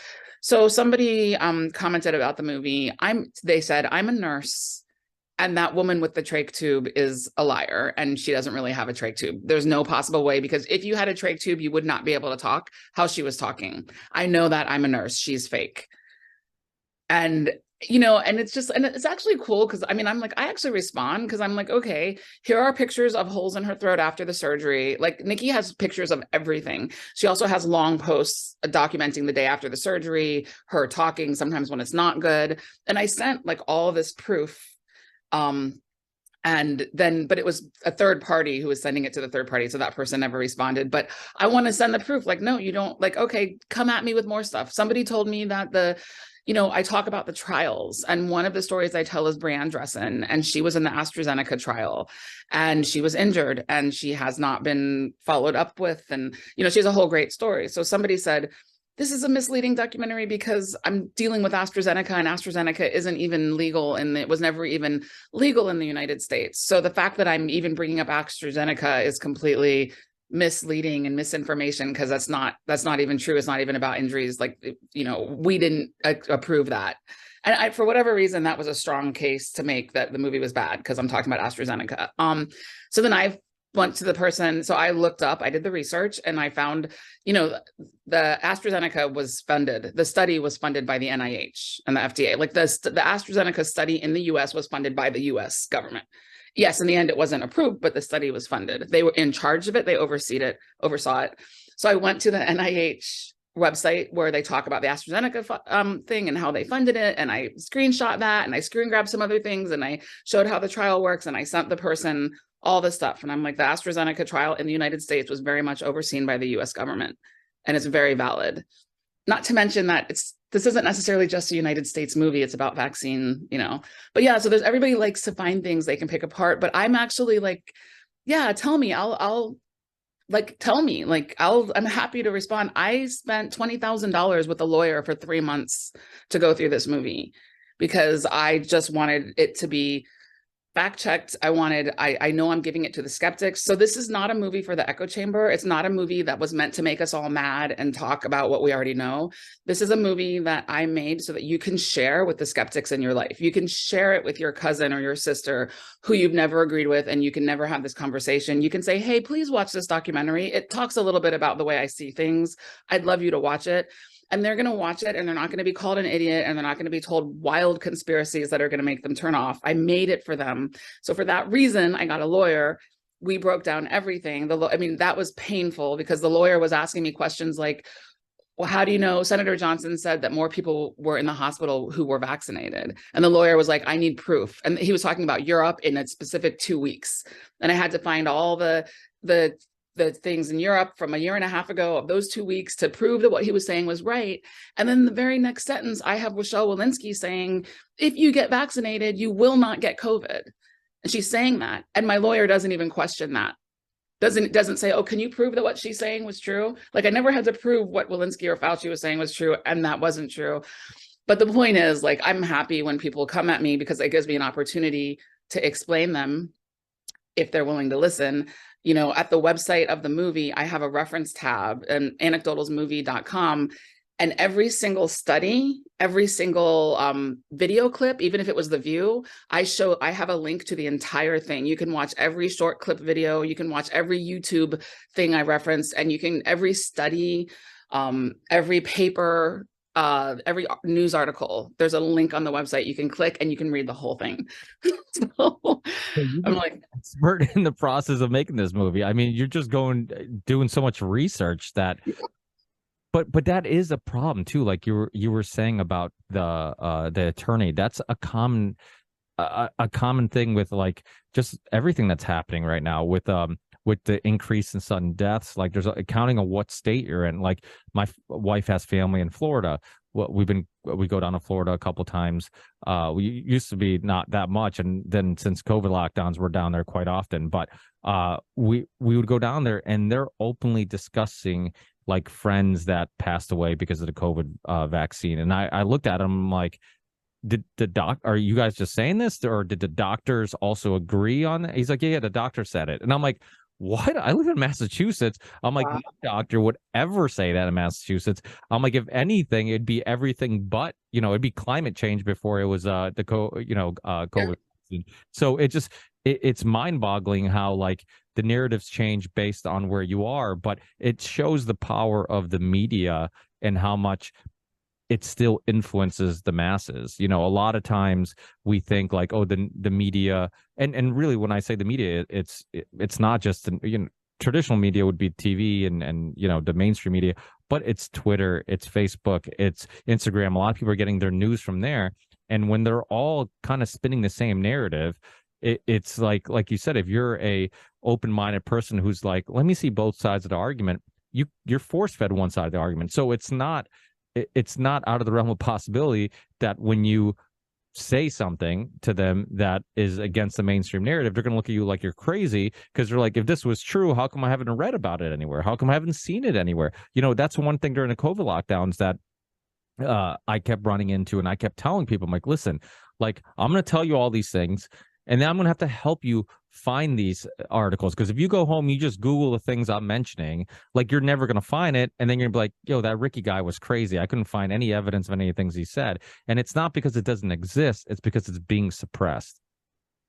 So somebody commented about the movie. They said, I'm a nurse. And that woman with the trach tube is a liar and she doesn't really have a trach tube. There's no possible way, because if you had a trach tube, you would not be able to talk how she was talking. I know that. I'm a nurse. She's fake. And, you know, and it's actually cool because I mean, I'm like, I actually respond because I'm like, okay, here are pictures of holes in her throat after the surgery. Like Nikki has pictures of everything. She also has long posts documenting the day after the surgery, her talking sometimes when it's not good. And I sent like all this proof. But it was a third party who was sending it to the third party. So that person never responded, but I want to send the proof. Like, no, you don't. Like, okay, come at me with more stuff. Somebody told me that I talk about the trials. And one of the stories I tell is Brianne Dressen, and she was in the AstraZeneca trial and she was injured and she has not been followed up with. And, you know, she has a whole great story. So somebody said, this is a misleading documentary because I'm dealing with AstraZeneca and AstraZeneca isn't even legal and it was never even legal in the United States. So the fact that I'm even bringing up AstraZeneca is completely misleading and misinformation because that's not even true. It's not even about injuries. Like, you know, we didn't approve that. And for whatever reason, that was a strong case to make that the movie was bad because I'm talking about AstraZeneca. So then I went to the person. So I looked up, I did the research and I found, you know, the AstraZeneca was funded. The study was funded by the NIH and the FDA. Like the AstraZeneca study in the US was funded by the US government. Yes, in the end, it wasn't approved, but the study was funded. They were in charge of it. They oversaw it. So I went to the NIH website where they talk about the AstraZeneca thing and how they funded it. And I screenshot that and I screen grabbed some other things and I showed how the trial works and I sent the person all this stuff. And I'm like, the AstraZeneca trial in the United States was very much overseen by the US government and it's very valid. Not to mention that this isn't necessarily just a United States movie. It's about vaccine, you know, but yeah, so everybody likes to find things they can pick apart, but I'm actually like, yeah, tell me, I'm happy to respond. I spent $20,000 with a lawyer for 3 months to go through this movie because I just wanted it to be fact checked. I know I'm giving it to the skeptics. So this is not a movie for the echo chamber. It's not a movie that was meant to make us all mad and talk about what we already know. This is a movie that I made so that you can share with the skeptics in your life. You can share it with your cousin or your sister who you've never agreed with, and you can never have this conversation. You can say, hey, please watch this documentary. It talks a little bit about the way I see things. I'd love you to watch it. And they're going to watch it, and they're not going to be called an idiot, and they're not going to be told wild conspiracies that are going to make them turn off. I made it for them. So for that reason, I got a lawyer. We broke down everything. I mean, that was painful because the lawyer was asking me questions like, well, how do you know? Senator Johnson said that more people were in the hospital who were vaccinated. And the lawyer was like, I need proof. And he was talking about Europe in a specific 2 weeks. And I had to find all the things in Europe from a year and a half ago of those 2 weeks to prove that what he was saying was right. And then the very next sentence, I have Rochelle Walensky saying, if you get vaccinated, you will not get COVID. And she's saying that. And my lawyer doesn't even question that. Doesn't say, oh, can you prove that what she's saying was true? Like I never had to prove what Walensky or Fauci was saying was true. And that wasn't true. But the point is, like, I'm happy when people come at me because it gives me an opportunity to explain them if they're willing to listen. You know, at the website of the movie, I have a reference tab and anecdotalsmovie.com, and every single study, every single video clip, even if it was The View, I have a link to the entire thing. You can watch every short clip video, you can watch every YouTube thing I referenced, and you can, every study, every paper, every news article, there's a link on the website you can click and you can read the whole thing. So I'm like, expert in the process of making this movie. I mean, you're just doing so much research that, but that is a problem too. Like you were saying about the attorney. That's a common thing with like just everything that's happening right now with the increase in sudden deaths. Like there's accounting on what state you're in. Like my wife has family in Florida. Well, we go down to Florida a couple times. We used to be not that much, and then since COVID lockdowns, we're down there quite often. But we would go down there, and they're openly discussing like friends that passed away because of the COVID vaccine. And I looked at them like, are you guys just saying this, or did the doctors also agree on that? He's like, yeah, the doctor said it. And I'm like, what? I live in Massachusetts. I'm like, wow. No doctor would ever say that in Massachusetts. I'm like, if anything, it'd be everything but, it'd be climate change before it was COVID vaccine. So it's mind-boggling how like the narratives change based on where you are, but it shows the power of the media and how much it still influences the masses. A lot of times we think like, oh, the media, and really when I say the media, it's not just traditional media would be TV and the mainstream media, but it's Twitter, it's Facebook, it's Instagram. A lot of people are getting their news from there, and when they're all kind of spinning the same narrative, it's like you said, if you're a open-minded person who's like, let me see both sides of the argument, you're force-fed one side of the argument. So it's not out of the realm of possibility that when you say something to them that is against the mainstream narrative, they're going to look at you like you're crazy, because they're like, if this was true, how come I haven't read about it anywhere? How come I haven't seen it anywhere? That's one thing during the COVID lockdowns that I kept running into, and I kept telling people, I'm like, listen, like, I'm going to tell you all these things, and then I'm going to have to help you find these articles, because if you go home, you just Google the things I'm mentioning, like, you're never going to find it. And then you're going to be like, yo, that Ricky guy was crazy. I couldn't find any evidence of any of the things he said. And it's not because it doesn't exist. It's because it's being suppressed.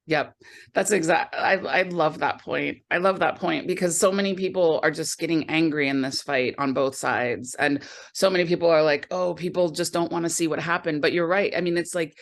Yep. That's exact. I love that point. I love that point, because so many people are just getting angry in this fight on both sides. And so many people are like, oh, people just don't want to see what happened. But you're right. I mean, it's like,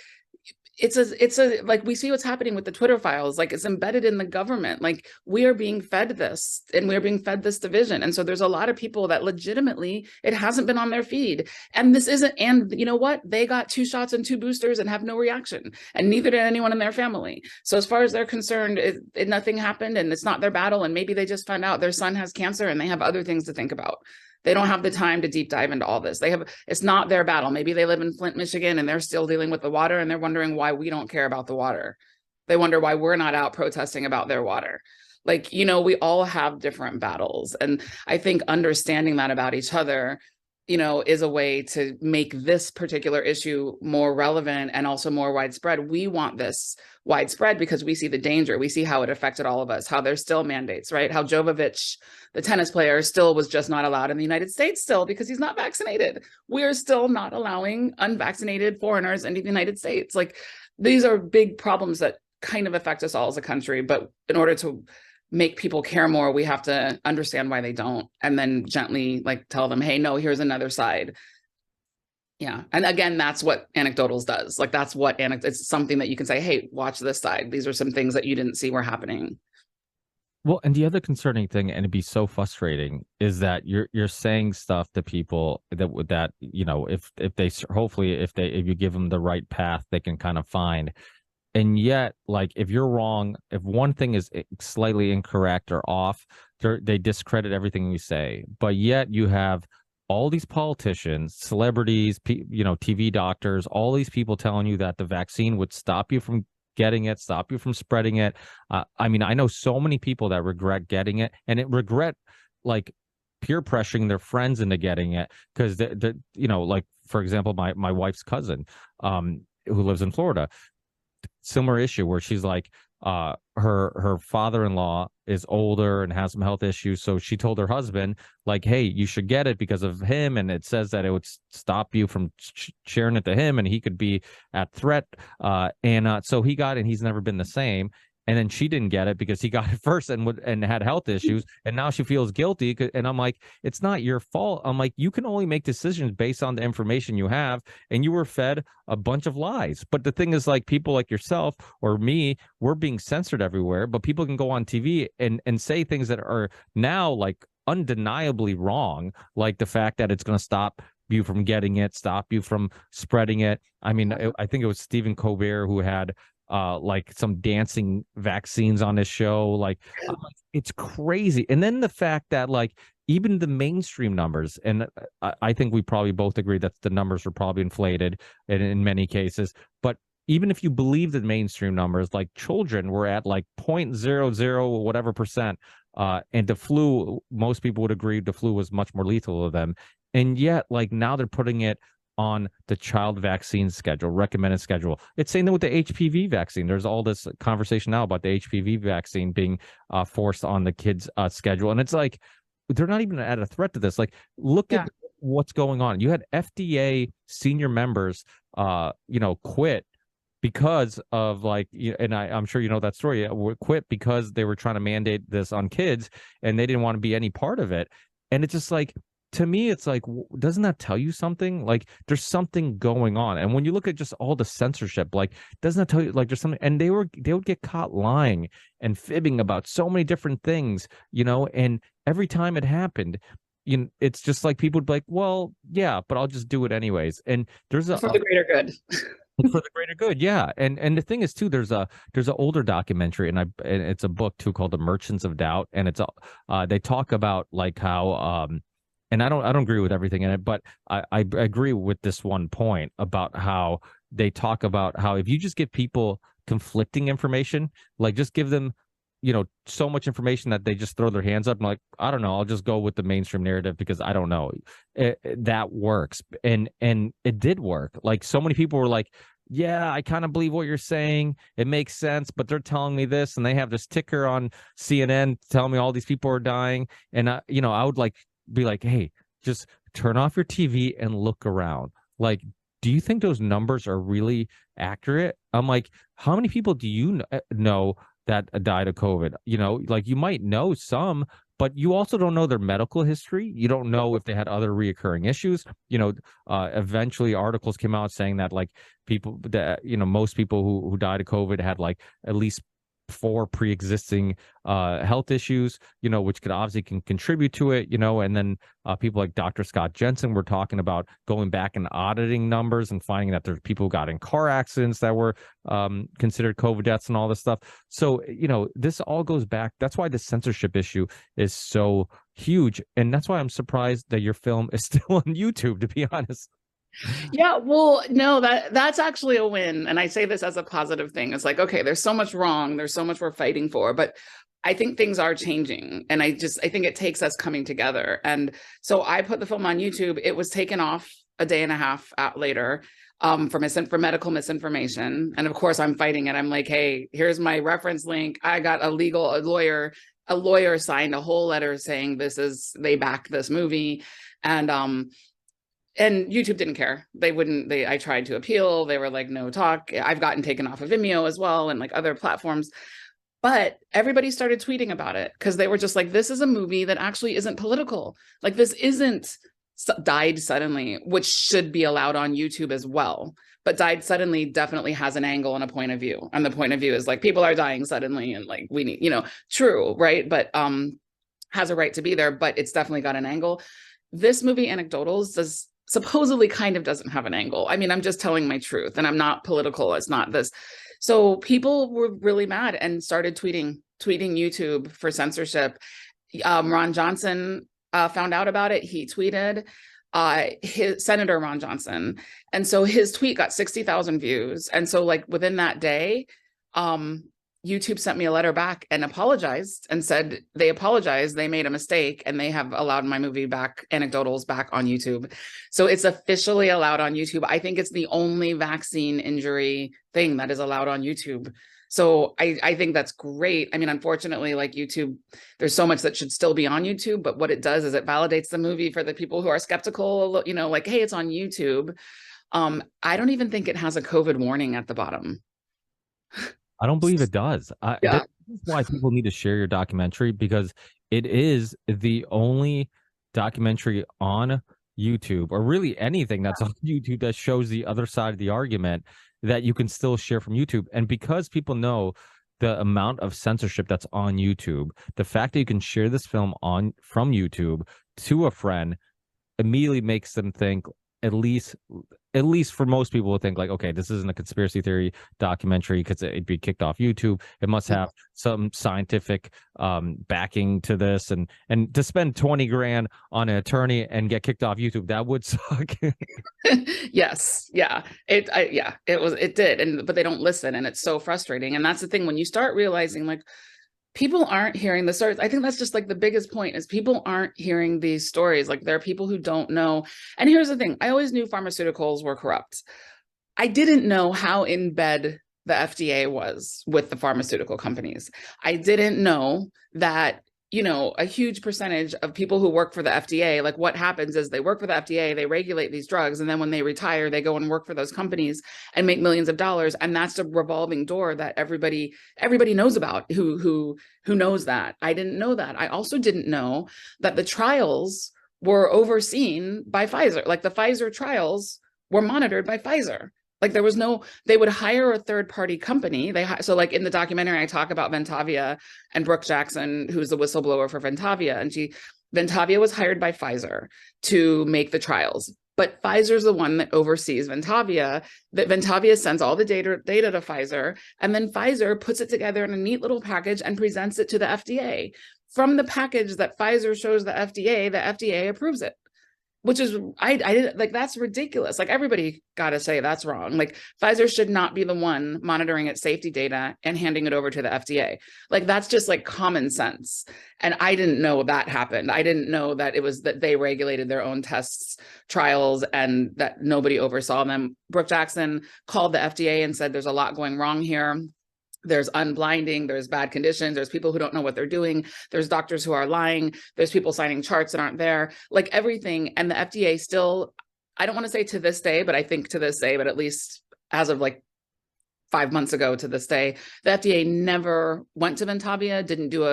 it's a like, we see what's happening with the Twitter files, like it's embedded in the government. Like, we are being fed this, and we're being fed this division. And so there's a lot of people that legitimately, it hasn't been on their feed. And this isn't, and you know what? They got 2 shots and 2 boosters and have no reaction, and neither did anyone in their family. So as far as they're concerned, nothing happened, and it's not their battle. And maybe they just found out their son has cancer and they have other things to think about. They don't have the time to deep dive into all this. It's not their battle. Maybe they live in Flint, Michigan, and they're still dealing with the water, and they're wondering why we don't care about the water. They wonder why we're not out protesting about their water. Like, we all have different battles. And I think understanding that about each other is a way to make this particular issue more relevant and also more widespread. We want this widespread because we see the danger. We see how it affected all of us, how there's still mandates, right? How Djokovic, the tennis player, still was just not allowed in the United States still because he's not vaccinated. We're still not allowing unvaccinated foreigners into the United States. Like, these are big problems that kind of affect us all as a country. But in order to make people care more, we have to understand why they don't, and then gently like tell them, hey, no, here's another side. Yeah. And again, that's what Anecdotals does. Like, that's what it's something that you can say, hey, watch this side. These are some things that you didn't see were happening. Well, and the other concerning thing, and it'd be so frustrating, is that you're saying stuff to people that if they hopefully if you give them the right path, they can kind of find. And yet, like, if you're wrong, if one thing is slightly incorrect or off, they discredit everything you say. But yet you have all these politicians, celebrities, TV doctors, all these people telling you that the vaccine would stop you from getting it, stop you from spreading it. I mean, I know so many people that regret getting it, and regret like peer pressuring their friends into getting it because like, for example, my wife's cousin, who lives in Florida. Similar issue where she's like, her father-in-law is older and has some health issues, so she told her husband, like, hey, you should get it because of him, and it says that it would stop you from sharing it to him, and he could be at threat, and so he got it, and he's never been the same. And then she didn't get it because he got it first and had health issues, and now she feels guilty. And I'm like, it's not your fault. I'm like, you can only make decisions based on the information you have, and you were fed a bunch of lies. But the thing is, like, people like yourself or me, we're being censored everywhere, but people can go on TV and say things that are now like undeniably wrong, like the fact that it's going to stop you from getting it, stop you from spreading it. I mean, I think it was Stephen Colbert who had like some dancing vaccines on his show. Like, it's crazy. And then the fact that, like, even the mainstream numbers, and I think we probably both agree that the numbers are probably inflated in many cases, but even if you believe the mainstream numbers, like, children were at like 0.00 whatever percent, and the flu, most people would agree the flu was much more lethal to them. And yet, like, now they're putting it on the child vaccine schedule, recommended schedule. It's saying that with the HPV vaccine, there's all this conversation now about the HPV vaccine being forced on the kids' schedule. And it's like, they're not even at a threat to this. Like, look at what's going on. You had FDA senior members, quit because of, like, and I'm sure you know that story, quit because they were trying to mandate this on kids and they didn't want to be any part of it. And it's just like, to me, it's like, doesn't that tell you something? Like, there's something going on. And when you look at just all the censorship, like, doesn't that tell you, like, there's something? And they would get caught lying and fibbing about so many different things, and every time it happened, it's just like people would be like, well, yeah, but I'll just do it anyways. And there's for the greater good. For the greater good, yeah. And the thing is too, there's an older documentary, and it's a book too called The Merchants of Doubt, and it's they talk about, like, how and I don't agree with everything in it, but I agree with this one point about how they talk about how if you just give people conflicting information, like, just give them, so much information that they just throw their hands up and, like, I don't know, I'll just go with the mainstream narrative because I don't know. That works. And it did work. Like, so many people were like, yeah, I kind of believe what you're saying. It makes sense, but they're telling me this, and they have this ticker on CNN telling me all these people are dying. And I would be like, hey, just turn off your TV and look around. Like, do you think those numbers are really accurate? I'm like, how many people do you know that died of COVID? Like, you might know some, but you also don't know their medical history. You don't know if they had other reoccurring issues. Eventually articles came out saying that, like, people that, most people who died of COVID had, like, at least 4 pre-existing health issues, which could obviously can contribute to it, and then people like Dr. Scott Jensen were talking about going back and auditing numbers and finding that there's people who got in car accidents that were considered COVID deaths and all this stuff. So, this all goes back. That's why the censorship issue is so huge. And that's why I'm surprised that your film is still on YouTube, to be honest. Yeah, well, no, that's actually a win. And I say this as a positive thing. It's like, okay, there's so much wrong. There's so much we're fighting for. But I think things are changing, and I think it takes us coming together. And so I put the film on YouTube. It was taken off a day and a half later for medical misinformation. And of course, I'm fighting it. I'm like, hey, here's my reference link. I got a lawyer signed a whole letter saying they back this movie, and YouTube didn't care. I tried to appeal. They were like, no talk. I've gotten taken off of Vimeo as well and like other platforms. But everybody started tweeting about it because they were just like, this is a movie that actually isn't political. Like, this isn't Died Suddenly, which should be allowed on YouTube as well. But Died Suddenly definitely has an angle and a point of view. And the point of view is like, people are dying suddenly and like, we need, true, right? But has a right to be there, but it's definitely got an angle. This movie, ANECDOTALS, supposedly kind of doesn't have an angle. I mean, I'm just telling my truth, and I'm not political. It's not this. So people were really mad and started tweeting YouTube for censorship. Ron Johnson found out about it. He tweeted, his Senator Ron Johnson. And so his tweet got 60,000 views. And so like within that day, YouTube sent me a letter back and apologized and said they apologized, they made a mistake, and they have allowed my movie back, ANECDOTALS, back on YouTube. So it's officially allowed on YouTube. I think it's the only vaccine injury thing that is allowed on YouTube. So I think that's great. I mean, unfortunately, like YouTube, there's so much that should still be on YouTube, but what it does is it validates the movie for the people who are skeptical, like, hey, it's on YouTube. I don't even think it has a COVID warning at the bottom. I don't believe it does. Yeah. That's why people need to share your documentary, because it is the only documentary on YouTube, or really anything that's on YouTube, that shows the other side of the argument that you can still share from YouTube. And because people know the amount of censorship that's on YouTube, the fact that you can share this film from YouTube to a friend immediately makes them think, at least for most people, would think like, okay, this isn't a conspiracy theory documentary because it'd be kicked off YouTube. It must have some scientific backing to this, and to spend 20 grand on an attorney and get kicked off YouTube, that would suck. Yes. Yeah. It did. But they don't listen, and it's so frustrating. And that's the thing, when you start realizing like people aren't hearing the stories. I think that's just like the biggest point, is people aren't hearing these stories. Like, there are people who don't know. And here's the thing. I always knew pharmaceuticals were corrupt. I didn't know how in bed the FDA was with the pharmaceutical companies. I didn't know that, a huge percentage of people who work for the FDA, like what happens is they work for the FDA, they regulate these drugs, and then when they retire, they go and work for those companies and make millions of dollars. And that's a revolving door that everybody knows about, who knows that. I didn't know that. I also didn't know that the trials were overseen by Pfizer. Like, the Pfizer trials were monitored by Pfizer. Like, they would hire a third-party company. So like in the documentary, I talk about Ventavia and Brooke Jackson, who's the whistleblower for Ventavia. And Ventavia was hired by Pfizer to make the trials. But Pfizer's the one that oversees Ventavia, that Ventavia sends all the data to Pfizer, and then Pfizer puts it together in a neat little package and presents it to the FDA. From the package that Pfizer shows the FDA approves it. Which is, I didn't like, that's ridiculous. Like, everybody got to say that's wrong. Like, Pfizer should not be the one monitoring its safety data and handing it over to the FDA. Like, that's just like common sense. And I didn't know that happened. I didn't know that it was that they regulated their own tests, trials, and that nobody oversaw them. Brooke Jackson called the FDA and said, there's a lot going wrong here. There's unblinding, there's bad conditions, there's people who don't know what they're doing, there's doctors who are lying, there's people signing charts that aren't there, like everything. And the FDA still, I don't want to say to this day, but I think to this day, but at least as of like 5 months ago to this day, the FDA never went to Ventavia, didn't do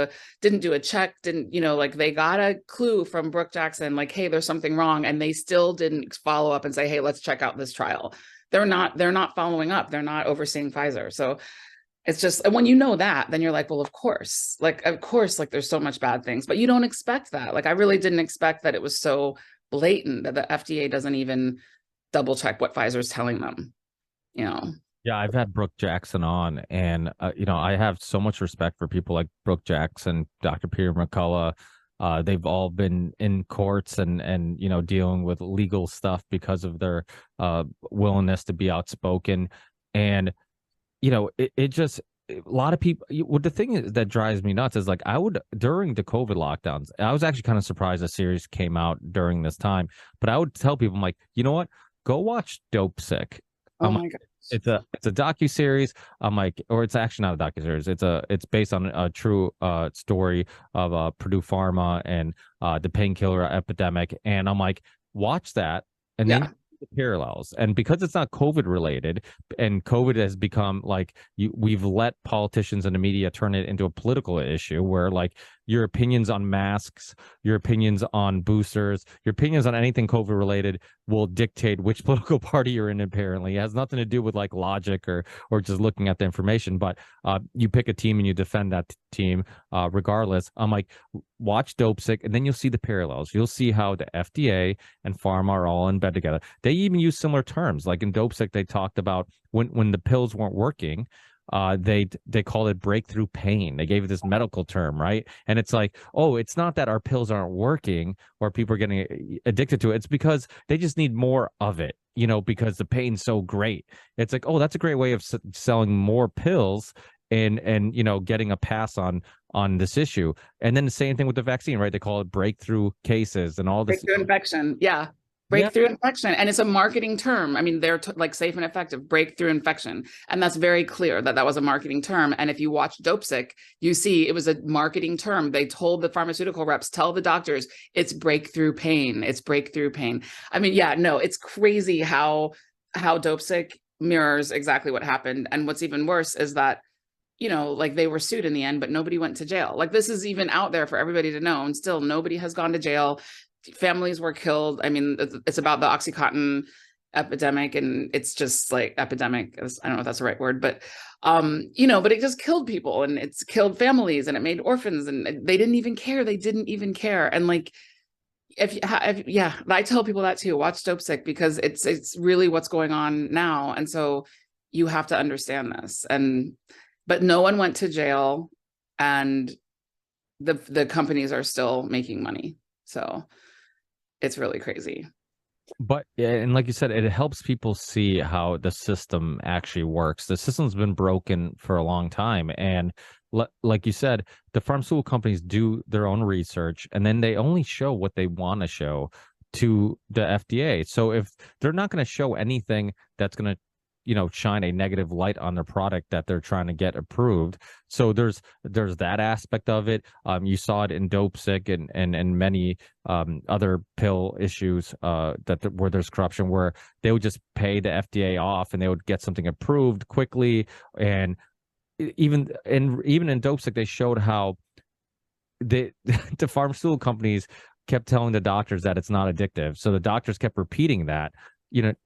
a check, like, they got a clue from Brooke Jackson, like, hey, there's something wrong. And they still didn't follow up and say, hey, let's check out this trial. They're not following up. They're not overseeing Pfizer. So it's just, and when you know that, then you're like, well, of course, like, there's so much bad things, but you don't expect that. Like, I really didn't expect that it was so blatant that the FDA doesn't even double check what Pfizer's telling them, Yeah, I've had Brooke Jackson on, and I have so much respect for people like Brooke Jackson, Dr. Peter McCullough. They've all been in courts and dealing with legal stuff because of their willingness to be outspoken. And it just, lot of people, what the thing is that drives me nuts is like I would during the COVID lockdowns, I was actually kind of surprised a series came out during this time, but I would tell people, I'm like, you know what? Go watch Dope Sick. Oh I'm my like, gosh. it's a docu-series. I'm like, or it's actually not a docu-series. It's based on a true story of Purdue Pharma and the painkiller epidemic. And I'm like, watch that and then Yeah. the parallels. And because it's not COVID related and COVID has become like we've let politicians and the media turn it into a political issue where like your opinions on masks, your opinions on boosters, your opinions on anything COVID related will dictate which political party you're in. Apparently, it has nothing to do with like logic or just looking at the information. But you pick a team and you defend that team regardless. I'm like, watch Dope Sick, and then you'll see the parallels. You'll see how the FDA and pharma are all in bed together. They even use similar terms. Like in Dope Sick, they talked about when the pills weren't working. They called it breakthrough pain. They gave it this medical term, right? And it's like, oh, it's not that our pills aren't working or people are getting addicted to it. It's because they just need more of it, because the pain's so great. It's like, oh, that's a great way of selling more pills and getting a pass on this issue. And then the same thing with the vaccine, right? They call it breakthrough cases and all this. Breakthrough infection. Yeah. Yeah. Breakthrough infection. And it's a marketing term. I mean, they're like safe and effective, breakthrough infection. And that's very clear that that was a marketing term. And if you watch Dope Sick, you see it was a marketing term. They told the pharmaceutical reps, tell the doctors, it's breakthrough pain. It's breakthrough pain. I mean, yeah, no, it's crazy how Dope Sick mirrors exactly what happened. And what's even worse is that, like they were sued in the end, but nobody went to jail. Like this is even out there for everybody to know. And still nobody has gone to jail. Families were killed. I mean, it's about the Oxycontin epidemic, and it's just like epidemic. I don't know if that's the right word, but but it just killed people and it's killed families and it made orphans and they didn't even care. They didn't even care. And like, yeah, I tell people that too. Watch Dope Sick because it's really what's going on now, and so you have to understand this. But no one went to jail, and the companies are still making money. So it's really crazy. But and like you said, it helps people see how the system actually works. The system's been broken for a long time, and like you said, the pharmaceutical companies do their own research, and then they only show what they want to show to the FDA. So if they're not going to show anything that's going to shine a negative light on their product that they're trying to get approved. So there's that aspect of it. You saw it in Dope Sick and many other pill issues where there's corruption, where they would just pay the FDA off and they would get something approved quickly. And even in Dope Sick, they showed how the pharmaceutical companies kept telling the doctors that it's not addictive. So the doctors kept repeating that.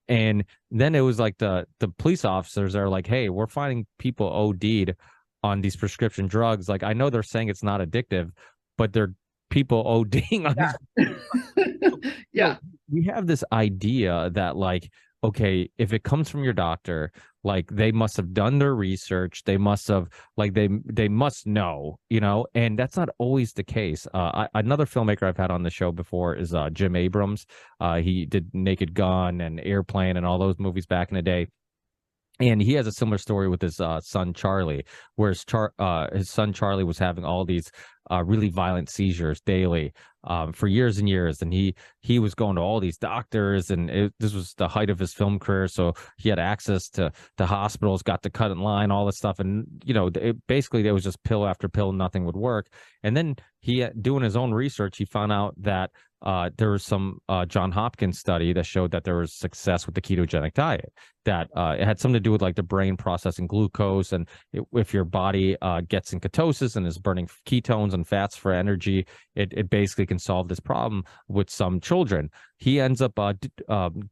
And then it was like the police officers are like, hey, we're finding people OD'd on these prescription drugs. Like, I know they're saying it's not addictive, but they're people ODing on these. Yeah. We have this idea that like, okay, if it comes from your doctor, like they must have done their research. They must have like they must know, and that's not always the case. Another filmmaker I've had on the show before is Jim Abrams. He did Naked Gun and Airplane and all those movies back in the day. And he has a similar story with his son Charlie, where his son Charlie was having all these really violent seizures daily for years and years, and he was going to all these doctors, and this was the height of his film career, so he had access to hospitals, got to cut in line, all this stuff, and basically there was just pill after pill, nothing would work. And then he doing his own research, he found out that there was some John Hopkins study that showed that there was success with the ketogenic diet, that it had something to do with like the brain processing glucose, and if your body gets in ketosis and is burning ketones and fats for energy, it basically can solve this problem with some children. He ends up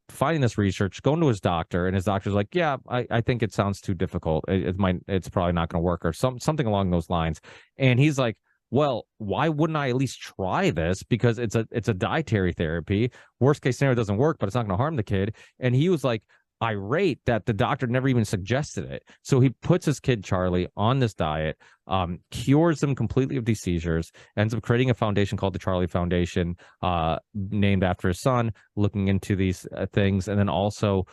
finding this research, going to his doctor, and his doctor's like, yeah, I think it sounds too difficult. It's probably not going to work, or something along those lines. And he's like, well, why wouldn't I at least try this? Because it's a dietary therapy. Worst case scenario, it doesn't work, but it's not going to harm the kid. And he was like irate that the doctor never even suggested it. So he puts his kid Charlie on this diet, cures him completely of these seizures, ends up creating a foundation called the Charlie Foundation, named after his son, looking into these things, and then also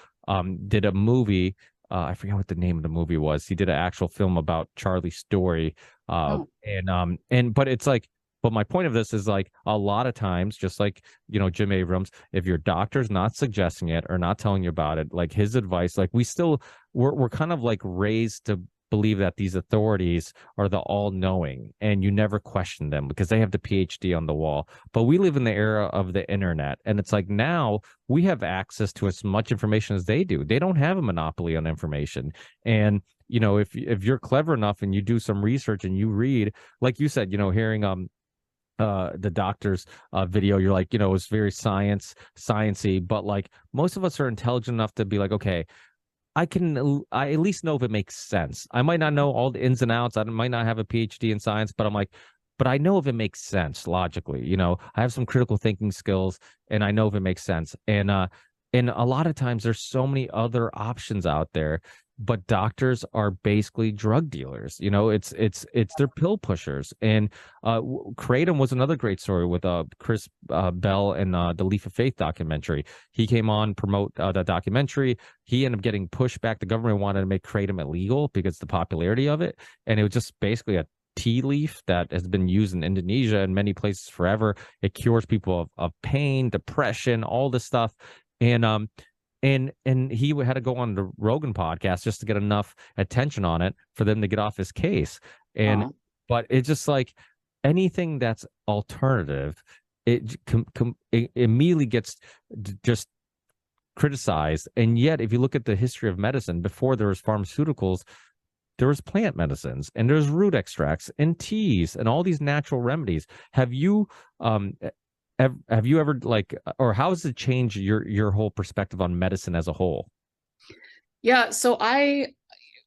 did a movie I forget what the name of the movie was. He did an actual film about Charlie's story. Oh, But it's like, but my point of this is like a lot of times, just like, Jim Abrams, if your doctor's not suggesting it or not telling you about it, like his advice, like we're kind of like raised to believe that these authorities are the all-knowing, and you never question them because they have the PhD on the wall. But we live in the era of the internet, and it's like now we have access to as much information as they do. They don't have a monopoly on information. And if you're clever enough and you do some research and you read, like you said, hearing the doctor's video, you're like, it's very sciencey, but like most of us are intelligent enough to be like, okay, I at least know if it makes sense. I might not know all the ins and outs. I might not have a PhD in science, but I'm like, but I know if it makes sense logically. I have some critical thinking skills, and I know if it makes sense. And a lot of times there's so many other options out there, but doctors are basically drug dealers. It's they're pill pushers. And Kratom was another great story with Chris Bell and the Leaf of Faith documentary. He came on promote that documentary. He ended up getting pushed back. The government wanted to make Kratom illegal because the popularity of it, and it was just basically a tea leaf that has been used in Indonesia and many places forever. It cures people of pain, depression, all this stuff. And he had to go on the Rogan podcast just to get enough attention on it for them to get off his case. But it's just like anything that's alternative, it immediately gets just criticized. And yet, if you look at the history of medicine, before there was pharmaceuticals, there was plant medicines, and there's root extracts and teas and all these natural remedies. Have you ever or how has it changed your whole perspective on medicine as a whole? Yeah. So I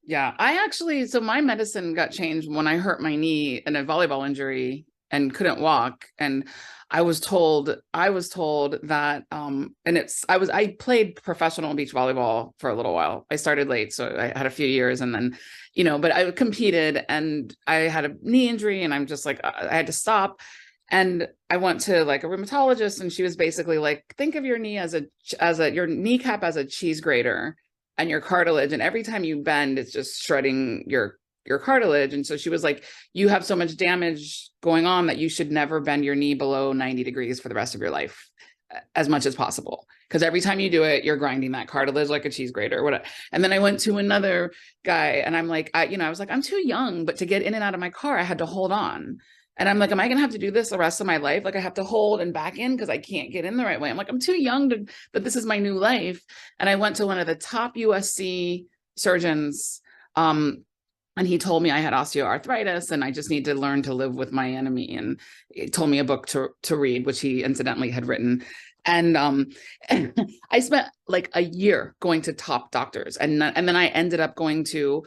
actually, so my medicine got changed when I hurt my knee in a volleyball injury and couldn't walk. And I was told that, I played professional beach volleyball for a little while. I started late, so I had a few years, and then, but I competed, and I had a knee injury, and I'm just like, I had to stop. And I went to like a rheumatologist, and she was basically like, think of your knee as your kneecap as a cheese grater, and your cartilage. And every time you bend, it's just shredding your cartilage. And so she was like, you have so much damage going on that you should never bend your knee below 90 degrees for the rest of your life, as much as possible. Because every time you do it, you're grinding that cartilage like a cheese grater or whatever. And then I went to another guy, and I'm like, I was like, I'm too young, but to get in and out of my car, I had to hold on. And I'm like, am I going to have to do this the rest of my life? Like, I have to hold and back in because I can't get in the right way. I'm like, I'm too young but this is my new life. And I went to one of the top USC surgeons, and he told me I had osteoarthritis, and I just need to learn to live with my enemy. And he told me a book to read, which he incidentally had written. And I spent like a year going to top doctors, and then I ended up going to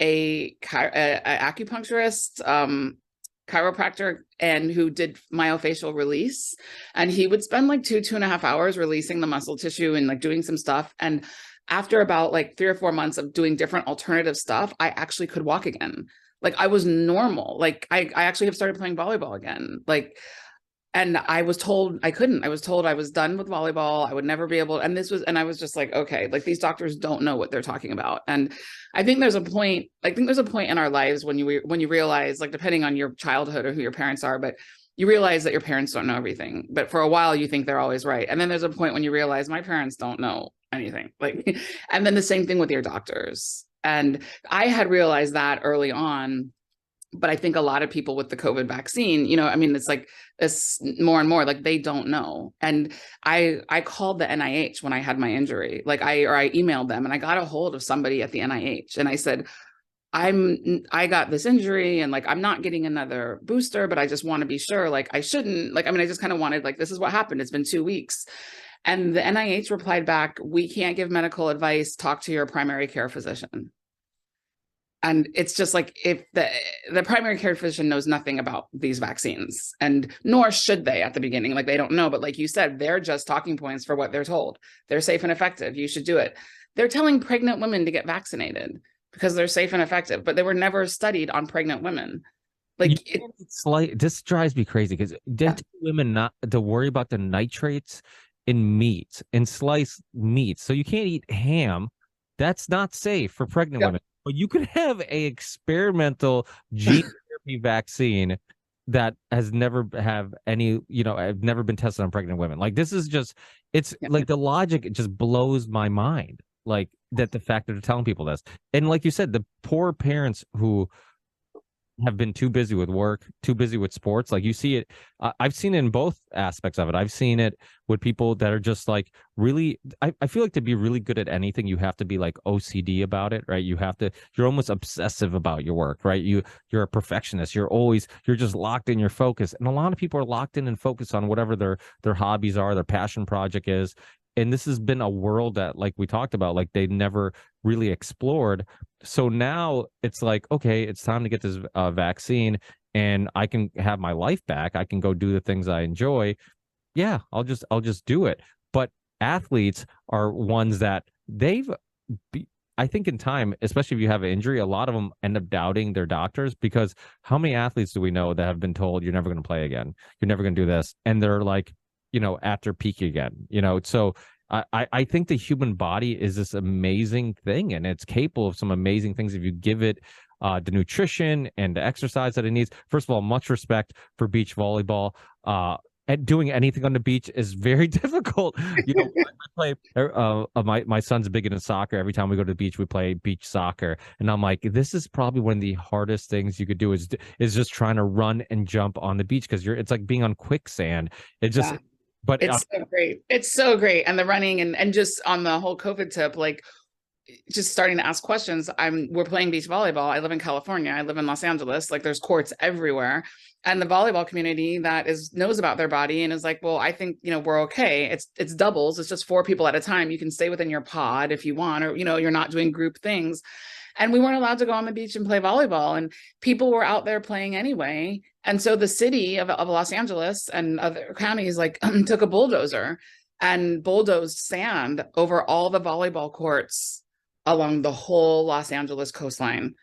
a acupuncturist, chiropractor, and who did myofascial release. And he would spend like 2.5 hours releasing the muscle tissue and like doing some stuff. And after about like 3 or 4 months of doing different alternative stuff, I actually could walk again. Like, I was normal. Like, I actually have started playing volleyball again. Like, and I was told I couldn't. I was told I was done with volleyball. I would never be able. And I was just like, okay, like, these doctors don't know what they're talking about. And I think there's a point in our lives when you realize, like, depending on your childhood or who your parents are, but you realize that your parents don't know everything. But for a while, you think they're always right. And then there's a point when you realize my parents don't know anything. Like, and then the same thing with your doctors. And I had realized that early on. But I think a lot of people with the COVID vaccine, it's like this more and more, like, they don't know. And I called the NIH when I had my injury, like I emailed them, and I got a hold of somebody at the NIH, and I said, I got this injury, and like, I'm not getting another booster, but I just want to be sure, like, I shouldn't, like, I just kind of wanted, like, this is what happened. It's been 2 weeks. And the NIH replied back, we can't give medical advice. Talk to your primary care physician. And it's just like, if the primary care physician knows nothing about these vaccines, and nor should they at the beginning, like, they don't know. But like you said, they're just talking points for what they're told. They're safe and effective. You should do it. They're telling pregnant women to get vaccinated because they're safe and effective, but they were never studied on pregnant women. Like, this drives me crazy because women not to worry about the nitrates in meat and sliced meat. So you can't eat ham That's not safe for pregnant Yep. women. But you could have a experimental gene therapy vaccine that has never have any, have never been tested on pregnant women. Like this is just, it's Yeah. like the logic, it just blows my mind. Like that the fact that they're telling people this. And like you said, the poor parents who have been too busy with work, too busy with sports. Like you see it, I've seen it in both aspects of it. I've seen it with people that are just like really, I feel like to be really good at anything, you have to be like OCD about it, right? You're almost obsessive about your work, right? You're a perfectionist. You're just locked in your focus. And a lot of people are locked in and focused on whatever their hobbies are, their passion project is. And this has been a world that, like we talked about, like they never really explored. So now it's like, okay, it's time to get this vaccine and I can have my life back. I can go do the things I enjoy. Yeah, I'll just do it. But athletes are ones that I think in time, especially if you have an injury, a lot of them end up doubting their doctors because how many athletes do we know that have been told you're never going to play again? You're never going to do this. And they're like, at their peak again, so I think the human body is this amazing thing and it's capable of some amazing things if you give it the nutrition and the exercise that it needs. First of all, much respect for beach volleyball. And doing anything on the beach is very difficult. I play. My son's big into soccer. Every time we go to the beach, we play beach soccer, and I'm like, this is probably one of the hardest things you could do is just trying to run and jump on the beach because it's like being on quicksand. It just, Yeah. but It's so great. It's so great. And the running and just on the whole COVID tip, like just starting to ask questions. We're playing beach volleyball. I live in California. I live in Los Angeles. Like there's courts everywhere. And the volleyball community that knows about their body and is like, well, I think, we're okay. It's doubles. It's just 4 people at a time. You can stay within your pod if you want, or, you're not doing group things. And we weren't allowed to go on the beach and play volleyball, and people were out there playing anyway. And so the city of Los Angeles and other counties like took a bulldozer and bulldozed sand over all the volleyball courts along the whole Los Angeles coastline,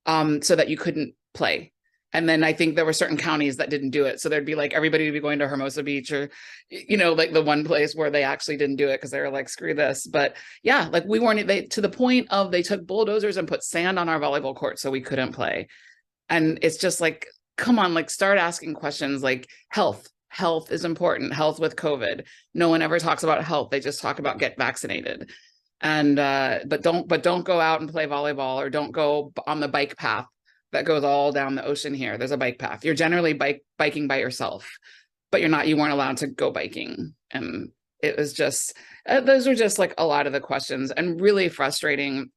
so that you couldn't play. And then I think there were certain counties that didn't do it. So there'd be like everybody would be going to Hermosa Beach or, like the one place where they actually didn't do it because they were like, screw this. But yeah, like we weren't, to the point of they took bulldozers and put sand on our volleyball court so we couldn't play. And it's just like, come on, like start asking questions like health. Health is important. Health with COVID. No one ever talks about health. They just talk about get vaccinated. And but don't go out and play volleyball or don't go on the bike path that goes all down the ocean here. There's a bike path. You're generally biking by yourself, but you weren't allowed to go biking. And it was just, those were just like a lot of the questions and really frustrating.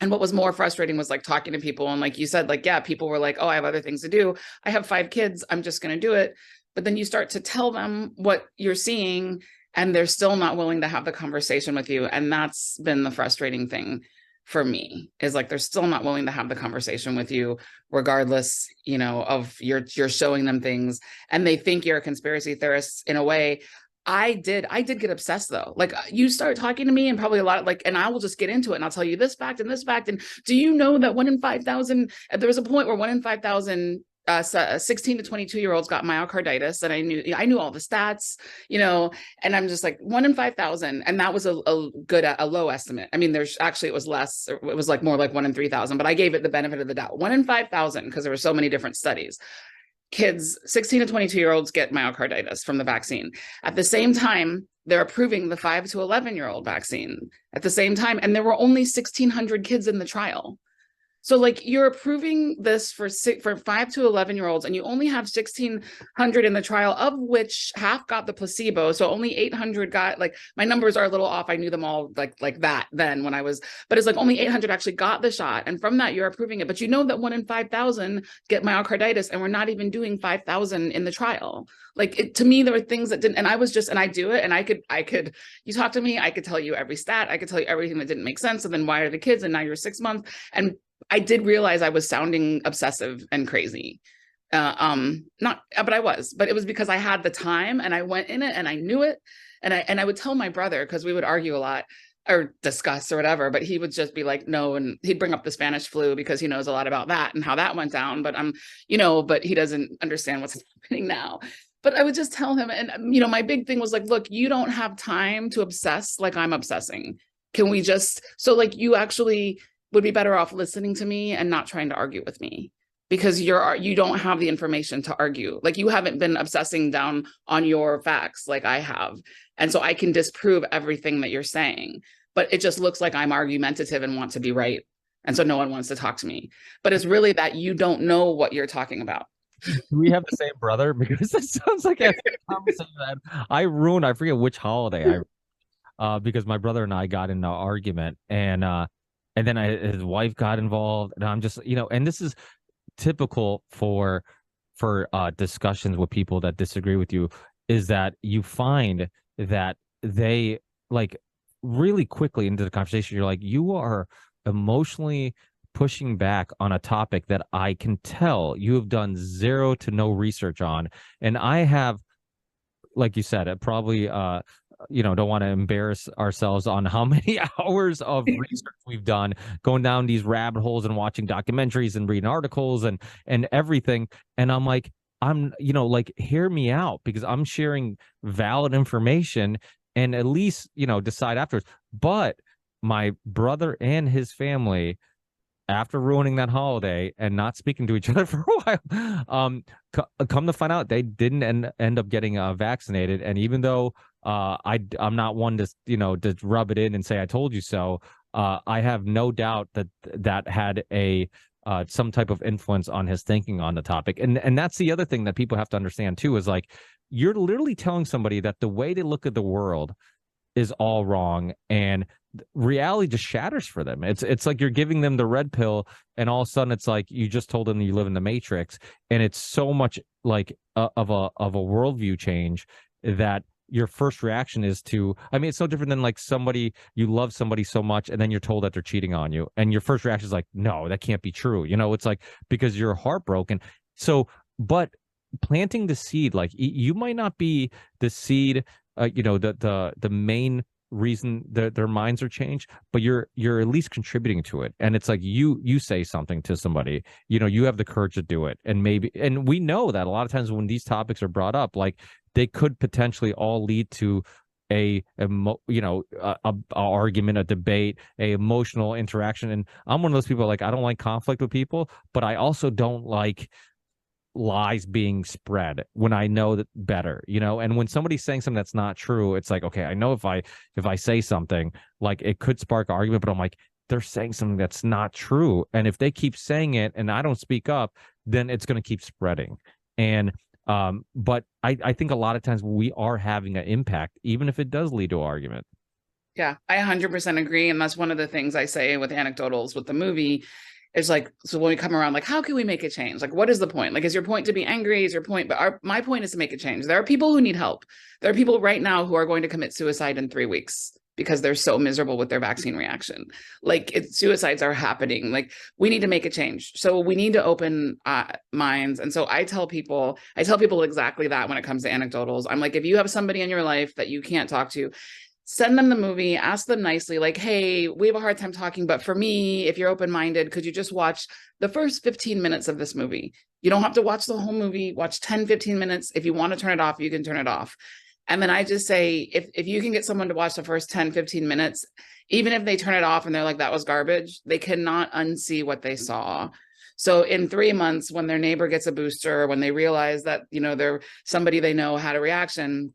And what was more frustrating was like talking to people. And like you said, like, yeah, people were like, oh, I have other things to do. I have 5 kids. I'm just going to do it. But then you start to tell them what you're seeing and they're still not willing to have the conversation with you. And that's been the frustrating thing for me, is like they're still not willing to have the conversation with you, regardless, of you're showing them things and they think you're a conspiracy theorist in a way. I did get obsessed though. Like you start talking to me and probably a lot of like, and I will just get into it and I'll tell you this fact and this fact. And do you know that 1 in 5,000, there was a point where 1 in 5,000 16 to 22-year-olds got myocarditis, and I knew all the stats, and I'm just like 1 in 5,000, and that was a low estimate. I mean, it was less, it was like more like 1 in 3,000, but I gave it the benefit of the doubt. 1 in 5,000 because there were so many different studies. Kids, 16 to 22-year-olds get myocarditis from the vaccine. At the same time, they're approving the 5 to 11-year-old vaccine at the same time, and there were only 1,600 kids in the trial. So like you're approving this for 5 to 11-year-olds and you only have 1,600 in the trial, of which half got the placebo. So only 800 got, like my numbers are a little off. I knew them all like that then when I was, but it's like only 800 actually got the shot. And from that, you're approving it. But that 1 in 5,000 get myocarditis and we're not even doing 5,000 in the trial. Like to me, there were things that didn't, and I do it. And I could, you talk to me, I could tell you every stat. I could tell you everything that didn't make sense. And then why are the kids? And now you're 6 months. And I did realize I was sounding obsessive and crazy. But it was because I had the time and I went in it and I knew it. And I would tell my brother, because we would argue a lot or discuss or whatever, but he would just be like, no. And he'd bring up the Spanish flu because he knows a lot about that and how that went down. But but he doesn't understand what's happening now. But I would just tell him, and my big thing was like, look, you don't have time to obsess like I'm obsessing. Can we just, so like you actually would be better off listening to me and not trying to argue with me, because you don't have the information to argue. Like you haven't been obsessing down on your facts like I have. And so I can disprove everything that you're saying, but it just looks like I'm argumentative and want to be right. And so no one wants to talk to me. But it's really that you don't know what you're talking about. Do we have the same brother? Because it sounds like a conversation that I forget which holiday because my brother and I got in an argument, and then his wife got involved, and I'm just, and this is typical for discussions with people that disagree with you, is that you find that they like really quickly into the conversation, you're like, you are emotionally pushing back on a topic that I can tell you have done zero to no research on. And I have, like you said, it probably don't want to embarrass ourselves on how many hours of research we've done going down these rabbit holes and watching documentaries and reading articles and everything. And I'm like, like, hear me out, because I'm sharing valid information, and at least, decide afterwards. But my brother and his family, after ruining that holiday and not speaking to each other for a while, come to find out they didn't end up getting vaccinated. And even though I'm not one to to rub it in and say I told you so, I have no doubt that had a some type of influence on his thinking on the topic. And that's the other thing that people have to understand too, is like, you're literally telling somebody that the way they look at the world is all wrong, and reality just shatters for them. It's like you're giving them the red pill, and all of a sudden it's like you just told them that you live in the Matrix, and it's so much like of a worldview change that your first reaction is to, I mean, it's no different than like you love somebody so much and then you're told that they're cheating on you, and your first reaction is like, no, that can't be true. It's like, because you're heartbroken. So, but planting the seed, like, you might not be the seed, the main reason that their minds are changed, but you're at least contributing to it. And it's like, you say something to somebody, you have the courage to do it. And we know that a lot of times when these topics are brought up, like, they could potentially all lead to a argument, a debate, a emotional interaction. And I'm one of those people, like, I don't like conflict with people, but I also don't like lies being spread when I know that better, and when somebody's saying something that's not true, it's like, okay, I know if I say something, like, it could spark an argument, but I'm like, they're saying something that's not true, and if they keep saying it and I don't speak up, then it's going to keep spreading. And but I think a lot of times we are having an impact, even if it does lead to an argument. Yeah, I 100% agree. And that's one of the things I say with anecdotals with the movie. It's like, so when we come around, like, how can we make a change? Like, what is the point? Like, is your point to be angry? Is your point? But my point is to make a change. There are people who need help. There are people right now who are going to commit suicide in 3 weeks because they're so miserable with their vaccine reaction. Like, suicides are happening. Like, we need to make a change. So we need to open minds. And so I tell people exactly that when it comes to anecdotals. I'm like, if you have somebody in your life that you can't talk to, send them the movie, ask them nicely, like, hey, we have a hard time talking, but for me, if you're open-minded, could you just watch the first 15 minutes of this movie? You don't have to watch the whole movie, watch 10, 15 minutes. If you want to turn it off, you can turn it off. And then I just say, if you can get someone to watch the first 10, 15 minutes, even if they turn it off and they're like, that was garbage, they cannot unsee what they saw. So in 3 months, when their neighbor gets a booster, when they realize that, they're somebody they know had a reaction,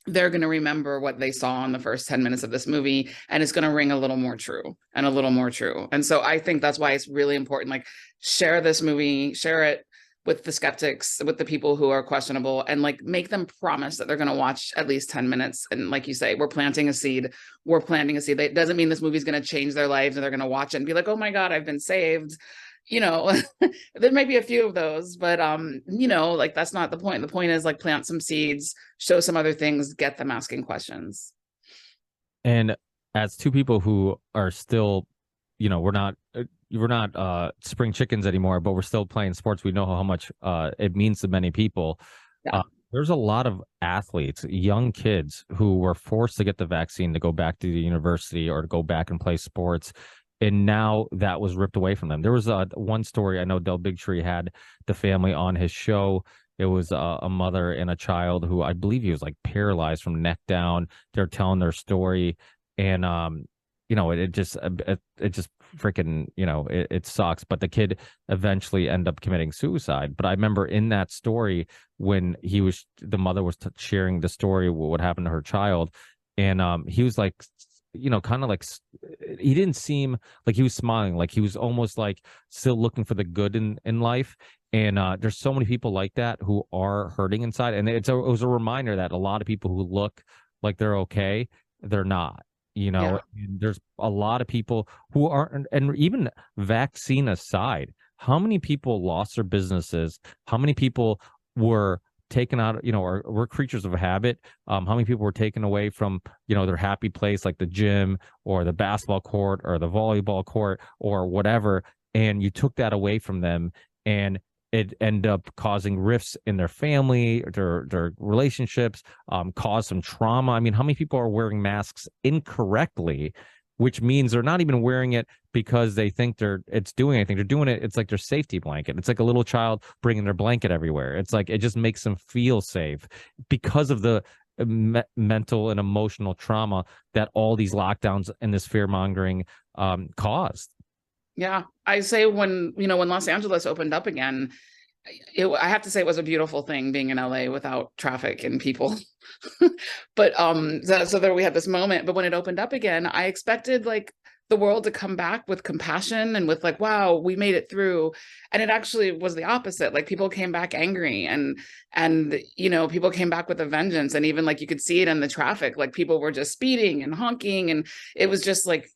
they're going to remember what they saw in the first 10 minutes of this movie, and it's going to ring a little more true and a little more true. And so I think that's why it's really important, like, share this movie, share it with the skeptics, with the people who are questionable, and like, make them promise that they're going to watch at least 10 minutes. And like you say, we're planting a seed. It doesn't mean this movie is going to change their lives and they're going to watch it and be like, oh my God, I've been saved. There might be a few of those, but like, that's not the point. The point is, like, plant some seeds, show some other things, get them asking questions. And as two people who are still, we're not spring chickens anymore, but we're still playing sports. We know how much it means to many people. Yeah. There's a lot of athletes, young kids, who were forced to get the vaccine to go back to the university or to go back and play sports. And now that was ripped away from them. There was one story, I know Del Bigtree had the family on his show. It was a mother and a child who, I believe he was like paralyzed from neck down. They're telling their story. And it just freaking, it sucks. But the kid eventually ended up committing suicide. But I remember in that story when the mother was sharing the story of what happened to her child, and he was like, kind of like he didn't seem like he was smiling, like he was almost like still looking for the good in life. And there's so many people like that who are hurting inside, and it was a reminder that a lot of people who look like they're okay, they're not. Yeah. And there's a lot of people who aren't, and even vaccine aside, how many people lost their businesses? How many people were taken out, or we're creatures of habit? How many people were taken away from, their happy place, like the gym or the basketball court or the volleyball court or whatever, and you took that away from them, and it ended up causing rifts in their family, their relationships, caused some trauma. I mean, how many people are wearing masks incorrectly, which means they're not even wearing it because they think it's doing anything. They're doing it. It's like their safety blanket. It's like a little child bringing their blanket everywhere. It's like, it just makes them feel safe because of the mental and emotional trauma that all these lockdowns and this fear mongering caused. Yeah. I say when Los Angeles opened up again, I have to say it was a beautiful thing being in LA without traffic and people. But so there we had this moment. But when it opened up again, I expected like the world to come back with compassion and with like, wow, we made it through. And it actually was the opposite. Like people came back angry and people came back with a vengeance. And even like you could see it in the traffic, like people were just speeding and honking, and it was just like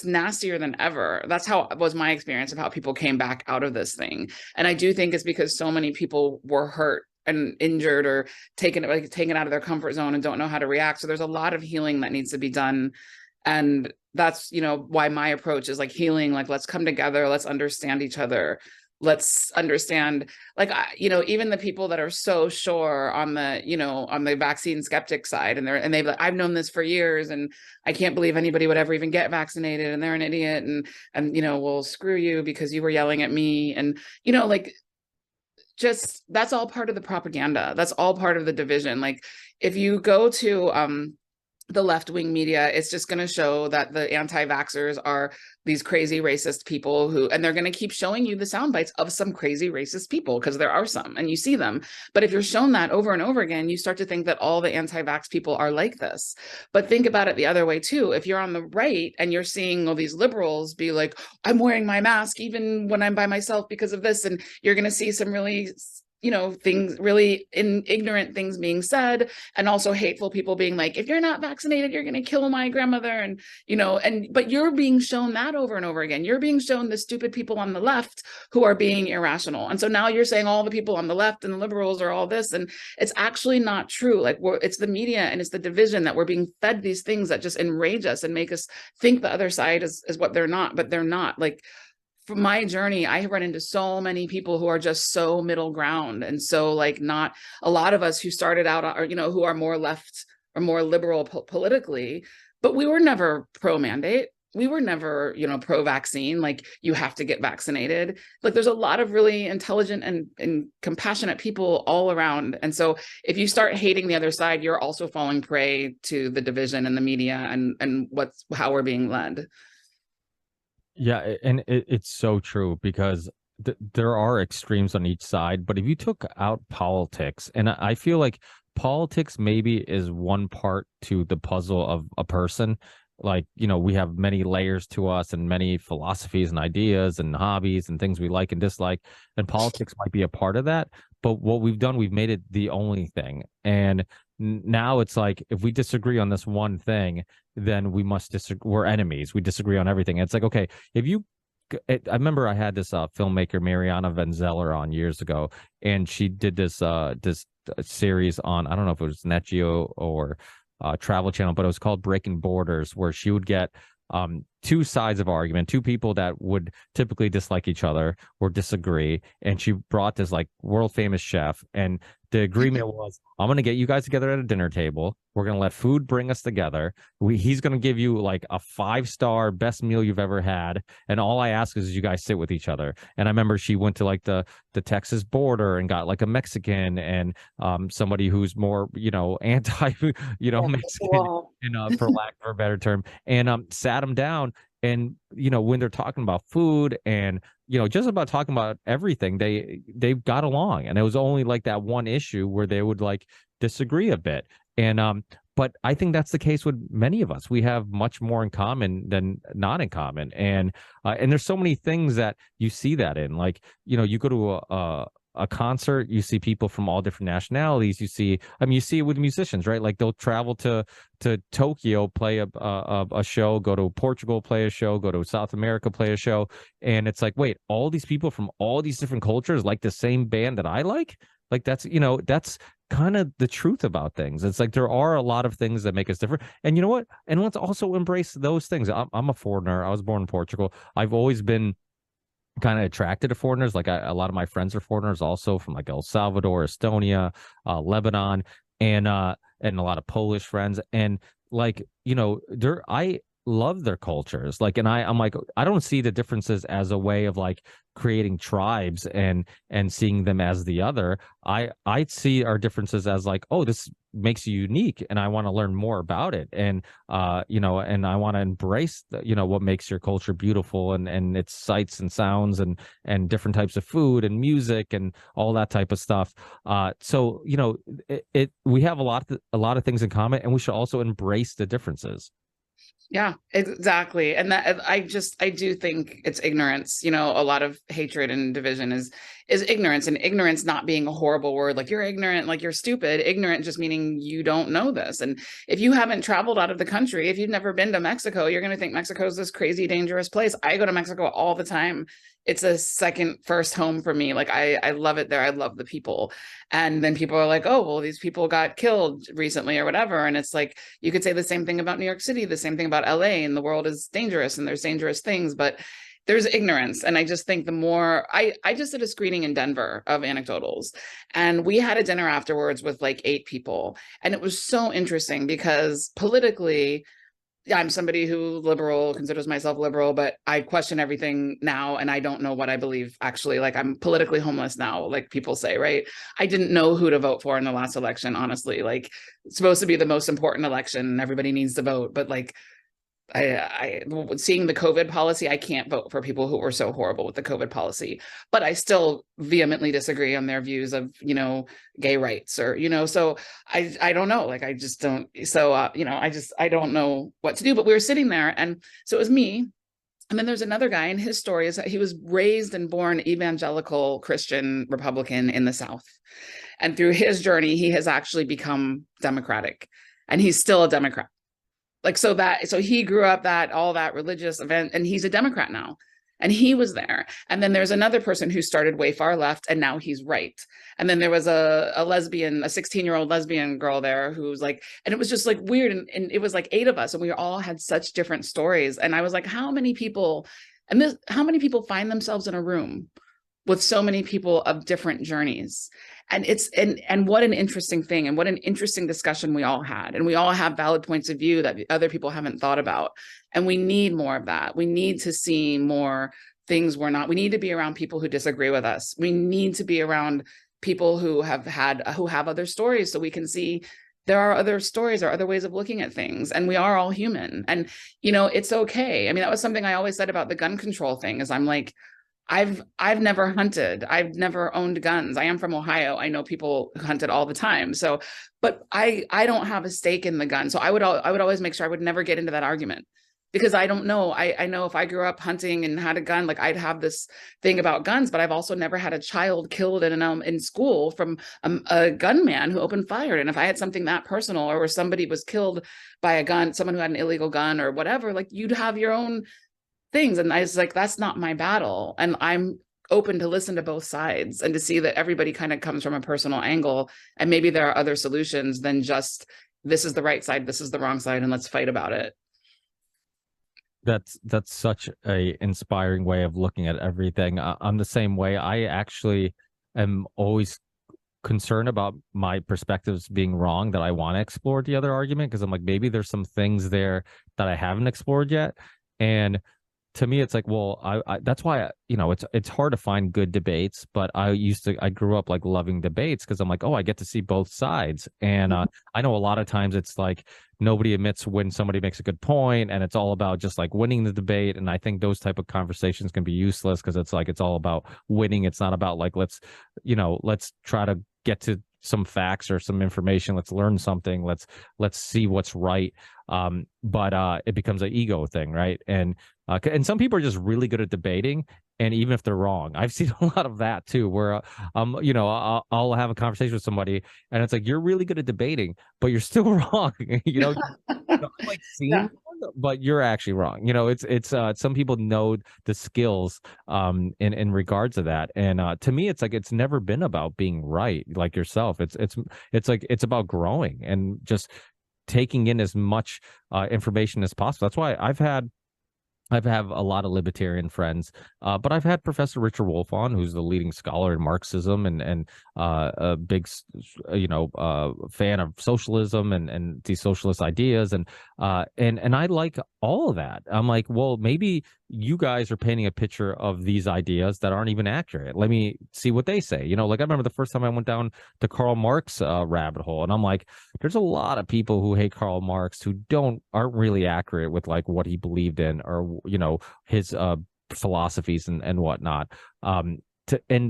nastier than ever. That's how was my experience of how people came back out of this thing. And I do think it's because so many people were hurt and injured or taken out of their comfort zone and don't know how to react. So there's a lot of healing that needs to be done. And that's, why my approach is like healing, like, let's come together, let's understand each other. Let's understand, like, even the people that are so sure on the vaccine skeptic side, and they've like, I've known this for years, and I can't believe anybody would ever even get vaccinated, and they're an idiot, and well, screw you because you were yelling at me, and like, just that's all part of the propaganda. That's all part of the division. Like, if you go to the left-wing media, it's just going to show that the anti-vaxxers are these crazy racist people and they're going to keep showing you the sound bites of some crazy racist people, because there are some and you see them. But if you're shown that over and over again, you start to think that all the anti-vax people are like this. But think about it the other way too. If you're on the right and you're seeing all these liberals be like, I'm wearing my mask even when I'm by myself because of this, and you're going to see some really things, really ignorant things being said, and also hateful people being like, if you're not vaccinated, you're going to kill my grandmother. And, but you're being shown that over and over again. You're being shown the stupid people on the left who are being irrational. And so now you're saying all the people on the left and the liberals are all this, and it's actually not true. Like, it's the media and it's the division that we're being fed these things that just enrage us and make us think the other side is what they're not, but they're not. Like, from my journey, I have run into so many people who are just so middle ground. And so like, not a lot of us who started out or, who are more left or more liberal politically, but we were never pro mandate. We were never, pro vaccine, like you have to get vaccinated. Like, there's a lot of really intelligent and compassionate people all around. And so if you start hating the other side, you're also falling prey to the division in the media and how we're being led. Yeah, and it's so true, because there are extremes on each side. But if you took out politics, and I feel like politics maybe is one part to the puzzle of a person. Like, we have many layers to us and many philosophies and ideas and hobbies and things we like and dislike. And politics might be a part of that. But what we've done, we've made it the only thing. And now it's like, if we disagree on this one thing, then we must disagree. We're enemies. We disagree on everything. It's like, okay, I remember I had this filmmaker, Mariana Van Zeller, on years ago, and she did this series on, I don't know if it was Net Geo or Travel Channel, but it was called Breaking Borders, where she would get two sides of argument, two people that would typically dislike each other or disagree, and she brought this like world famous chef, and the agreement was, I'm going to get you guys together at a dinner table. We're going to let food bring us together. He's going to give you like a 5-star best meal you've ever had. And all I ask is you guys sit with each other. And I remember she went to like the Texas border and got like a Mexican and somebody who's more, anti, Mexican, Wow. for lack of a better term, and sat them down. And when they're talking about food and just about talking about everything, they got along. And it was only like that one issue where they would like disagree a bit. And but I think that's the case with many of us. We have much more in common than not in common. And there's so many things that you see that in, like, you go to a concert, you see people from all different nationalities. You see it with musicians, right? Like they'll travel to Tokyo, play a show, go to Portugal, play a show, go to South America, play a show. And it's like, wait, all these people from all these different cultures like the same band that I like? Like that's kind of the truth about things. It's like there are a lot of things that make us different. And you know what? And let's also embrace those things. I'm a foreigner. I was born in Portugal. I've always been kind of attracted to foreigners. Like a lot of my friends are foreigners also, from like El Salvador, Estonia, Lebanon, and a lot of Polish friends. And like, I love their cultures. Like, and I'm like, I don't see the differences as a way of like creating tribes and seeing them as the other. I see our differences as like, oh, this makes you unique, and I want to learn more about it. And and I want to embrace what makes your culture beautiful, and its sights and sounds and different types of food and music and all that type of stuff. So we have a lot of things in common, and we should also embrace the differences. Yeah, exactly. And that I do think it's ignorance. A lot of hatred and division is ignorance, and ignorance not being a horrible word. Like you're ignorant, like you're stupid. Ignorant just meaning you don't know this. And if you haven't traveled out of the country, if you've never been to Mexico, you're going to think Mexico's this crazy, dangerous place. I go to Mexico all the time. It's a first home for me. Like I love it there. I love the people. And then people are like, oh, well, these people got killed recently or whatever. And it's like, you could say the same thing about New York City, the same thing about LA, and the world is dangerous and there's dangerous things, but there's ignorance. And I just think the more I just did a screening in Denver of ANECDOTALS, and we had a dinner afterwards with like 8 people. And it was so interesting because politically, I'm somebody who considers myself liberal, but I question everything now. And I don't know what I believe, actually. Like I'm politically homeless now, like people say, right? I didn't know who to vote for in the last election, honestly. Like it's supposed to be the most important election. Everybody needs to vote. But like I seeing the COVID policy, I can't vote for people who were so horrible with the COVID policy, but I still vehemently disagree on their views of, gay rights or, so I don't know, like, I just don't. So, I don't know what to do, but we were sitting there. And so it was me. And then there's another guy, and his story is that he was raised and born evangelical Christian Republican in the South. And through his journey, he has actually become Democratic, and he's still a Democrat. Like, so he grew up all that religious event, and he's a Democrat now, and he was there. And then there's another person who started way far left, and now he's right. And then there was a lesbian, a 16-year-old lesbian girl there who's like, and it was just like weird. And it was like 8 of us, and we all had such different stories. And I was like, how many people find themselves in a room with so many people of different journeys? And and what an interesting thing, and what an interesting discussion we all had. And we all have valid points of view that other people haven't thought about. And we need more of that. We need to see more things we need to be around people who disagree with us. We need to be around people who have other stories, so we can see there are other stories or other ways of looking at things. And we are all human. And, it's okay. I mean, that was something I always said about the gun control thing, is I'm like, I've never hunted. I've never owned guns. I am from Ohio. I know people who hunted all the time. So, but I don't have a stake in the gun. So I would always make sure I would never get into that argument, because I don't know. I know if I grew up hunting and had a gun, like I'd have this thing about guns, but I've also never had a child killed in school from a gunman who opened fire. And if I had something that personal, or where somebody was killed by a gun, someone who had an illegal gun or whatever, like you'd have your own things. And I was like, that's not my battle. And I'm open to listen to both sides and to see that everybody kind of comes from a personal angle. And maybe there are other solutions than just, this is the right side, this is the wrong side, and let's fight about it. That's such a inspiring way of looking at everything. I'm the same way. I actually am always concerned about my perspectives being wrong that I want to explore the other argument, because I'm like, maybe there's some things there that I haven't explored yet. And to me, it's like, well, I that's why, it's hard to find good debates, but I grew up like loving debates because I'm like, oh, I get to see both sides. And I know a lot of times it's like nobody admits when somebody makes a good point, and it's all about just like winning the debate. And I think those type of conversations can be useless because it's like, it's all about winning. It's not about like, let's try to get to some facts or some information. Let's learn something. Let's see what's right. But it becomes an ego thing, right? And some people are just really good at debating, and even if they're wrong, I've seen a lot of that too, where I'll have a conversation with somebody, and it's like, you're really good at debating, but you're still wrong. I'm like seeing Yeah. but you're actually wrong. It's some people know the skills in regards to that. And to me, it's like, it's never been about being right, like yourself. It's like, it's about growing and just taking in as much information as possible. That's why I've had a lot of libertarian friends, but I've had Professor Richard Wolff on, who's the leading scholar in Marxism and a big, fan of socialism and these socialist ideas, and I like all of that. I'm like, well, maybe you guys are painting a picture of these ideas that aren't even accurate. Let me see what they say. Like I remember the first time I went down the Karl Marx rabbit hole, and I'm like, there's a lot of people who hate Karl Marx who aren't really accurate with like what he believed in, or his philosophies and whatnot. And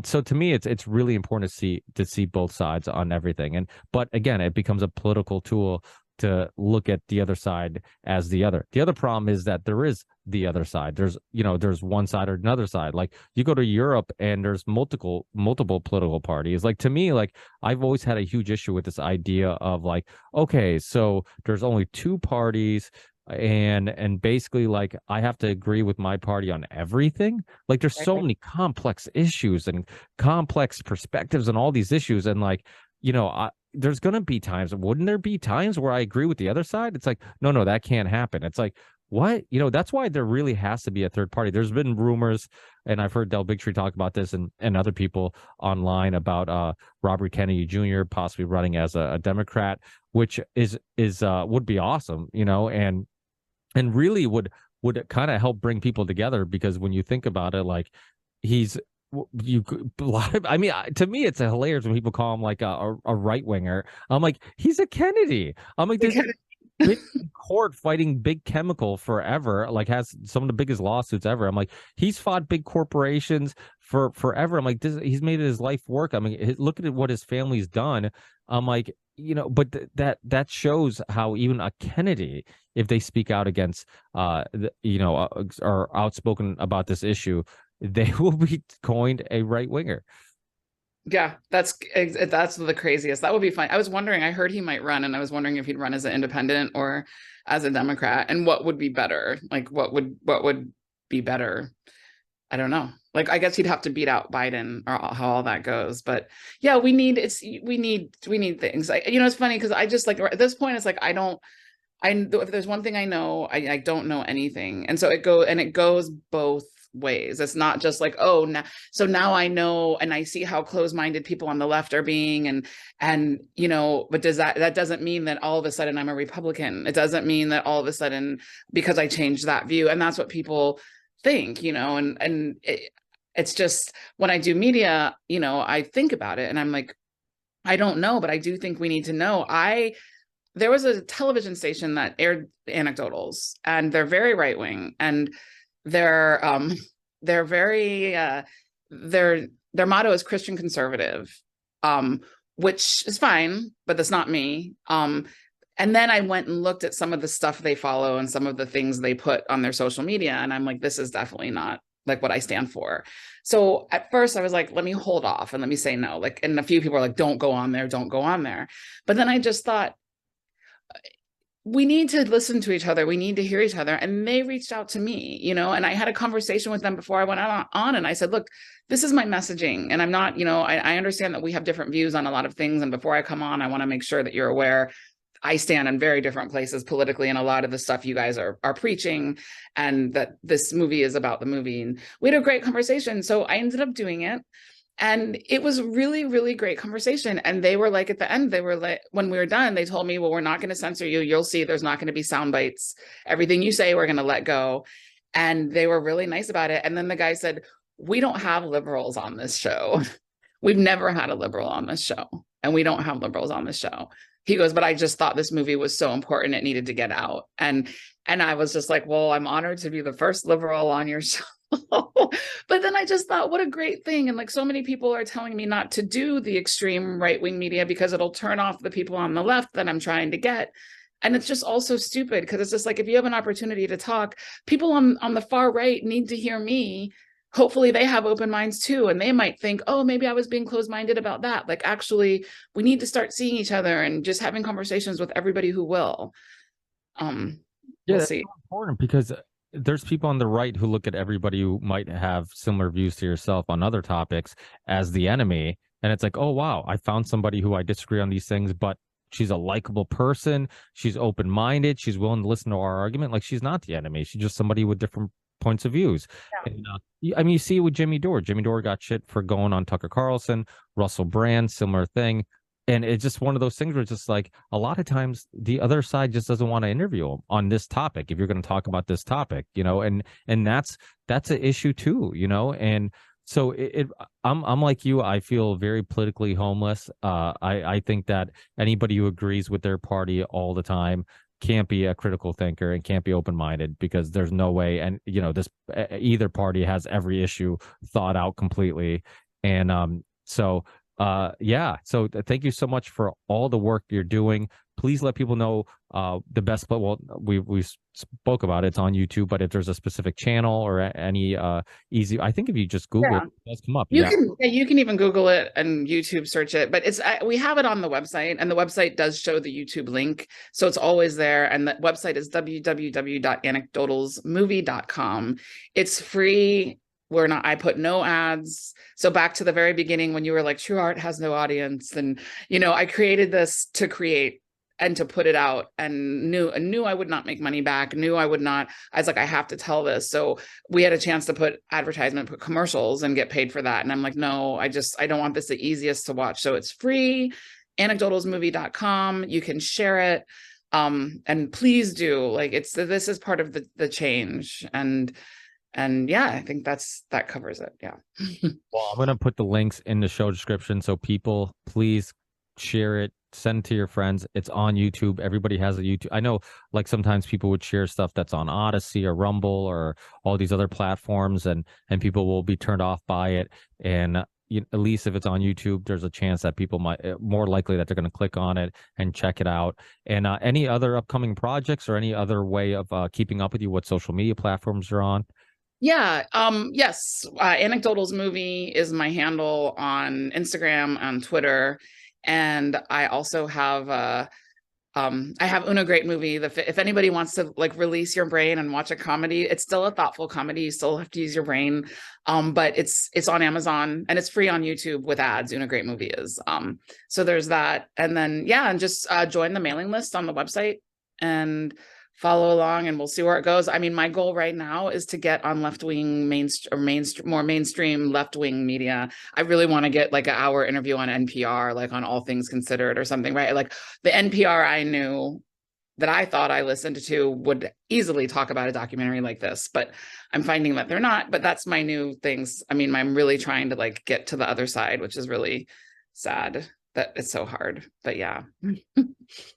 so to me, it's really important to see both sides on everything. But again, it becomes a political tool to look at the other side as the other. The other problem is that there is the other side. There's one side or another side. Like you go to Europe and there's multiple political parties. Like to me, like I've always had a huge issue with this idea of like, okay, so there's only two parties, and basically like I have to agree with my party on everything. Like there's so many complex issues and complex perspectives and all these issues, and like there's going to be times, wouldn't there be times where I agree with the other side? It's like, no, that can't happen. It's like, what? That's why there really has to be a third party. There's been rumors, and I've heard Del Bigtree talk about this and other people online about Robert Kennedy Jr. possibly running as a Democrat, which is would be awesome, and really would kind of help bring people together, because when you think about it, like I mean, to me, it's hilarious when people call him like a right winger. I'm like, he's a Kennedy. I'm like, there's been in court fighting big chemical forever, like has some of the biggest lawsuits ever. I'm like, he's fought big corporations for forever. I'm like, he's made it his life work. I mean, look at what his family's done. I'm like, but that shows how even a Kennedy, if they speak out against are outspoken about this issue, they will be coined a right winger. Yeah, that's the craziest. That would be fun. I was wondering, I heard he might run, and I was wondering if he'd run as an independent or as a Democrat, and what would be better. Like what would be better? I don't know. Like I guess he'd have to beat out Biden, or how all that goes. But yeah, we need things. It's funny because I just like at this point it's like if there's one thing I know, I don't know anything. And so it goes both ways. It's not just like, oh, now I know, and I see how close-minded people on the left are being, but that doesn't mean that all of a sudden I'm a Republican. It doesn't mean that all of a sudden because I changed that view. And that's what people think, it's just when I do media, I think about it and I'm like, I don't know, but I do think we need to know. There was a television station that aired ANECDOTALS, and they're very right-wing, and they're very their motto is Christian conservative, which is fine, but that's not me. And then I went and looked at some of the stuff they follow and some of the things they put on their social media, and I'm like, this is definitely not like what I stand for. So at first I was like, let me hold off and let me say no. Like, and a few people are like, don't go on there. But then I just thought, we need to listen to each other. We need to hear each other. And they reached out to me, and I had a conversation with them before I went on, and I said, look, this is my messaging. And I'm not, I understand that we have different views on a lot of things. And before I come on, I want to make sure that you're aware I stand in very different places politically and a lot of the stuff you guys are preaching, and that this movie is about the movie. And we had a great conversation. So I ended up doing it. And it was really, really great conversation. And they were like, at the end, they were like, when we were done, they told me, well, we're not going to censor you. You'll see there's not going to be sound bites. Everything you say, we're going to let go. And they were really nice about it. And then the guy said, we don't have liberals on this show. We've never had a liberal on this show. And we don't have liberals on this show. He goes, but I just thought this movie was so important. It needed to get out. And I was just like, well, I'm honored to be the first liberal on your show. But then I just thought, what a great thing. And like, so many people are telling me not to do the extreme right-wing media because it'll turn off the people on the left that I'm trying to get. And it's just also stupid, because it's just like, if you have an opportunity to talk, people on the far right need to hear me. Hopefully they have open minds too. And they might think, oh, maybe I was being closed-minded about that. Like, actually, we need to start seeing each other and just having conversations with everybody who will. We'll see. That's important, because there's people on the right who look at everybody who might have similar views to yourself on other topics as the enemy. And it's like, oh, wow, I found somebody who I disagree on these things, but she's a likable person. She's open-minded. She's willing to listen to our argument. Like, she's not the enemy. She's just somebody with different points of views. Yeah. And, I mean, you see it with Jimmy Dore. Jimmy Dore got shit for going on Tucker Carlson. Russell Brand, similar thing. And it's just one of those things where it's just like, a lot of times the other side just doesn't want to interview him on this topic if you're going to talk about this topic, you know, and that's an issue too, you know. And so I'm like you. I feel very politically homeless. I think that anybody who agrees with their party all the time can't be a critical thinker and can't be open-minded, because there's no way. And, you know, this either party has every issue thought out completely. And so thank you so much for all the work you're doing. Please let people know the best, but well, we spoke about it. It's on YouTube, but if there's a specific channel or any easy, I think if you just Google it, it does come up. You can even Google it and YouTube search it, but we have it on the website, and the website does show the YouTube link, so it's always there. And the website is www.anecdotalsmovie.com. It's free. I put no ads. So back to the very beginning, when you were like, true art has no audience. And, you know, I created this to create and to put it out, and knew I would not make money back, I was like, I have to tell this. So we had a chance to put commercials and get paid for that. And I'm like, no, I don't want this the easiest to watch. So it's free, anecdotalsmovie.com. You can share it. And please do, like, this is part of the change. And yeah, I think that covers it. Yeah. Well, I'm going to put the links in the show description. So people, please share it, send it to your friends. It's on YouTube. Everybody has a YouTube. I know, like, sometimes people would share stuff that's on Odyssey or Rumble or all these other platforms, and people will be turned off by it. And at least if it's on YouTube, there's a chance that people more likely that they're going to click on it and check it out. And any other upcoming projects or any other way of keeping up with you, what social media platforms you're on? Yeah. Yes. Anecdotals Movie is my handle on Instagram, on Twitter. And I also have, I have Una Great Movie. If anybody wants to, like, release your brain and watch a comedy, it's still a thoughtful comedy. You still have to use your brain. But it's on Amazon, and it's free on YouTube with ads. Una Great Movie is. So there's that. And then, and just join the mailing list on the website and follow along, and we'll see where it goes. I mean, my goal right now is to get on left-wing more mainstream left-wing media. I really want to get like an hour interview on NPR, like on All Things Considered or something, right? Like the NPR I knew that I thought I listened to would easily talk about a documentary like this, but I'm finding that they're not. But that's my new things. I mean, I'm really trying to like get to the other side, which is really sad that it's so hard, but yeah.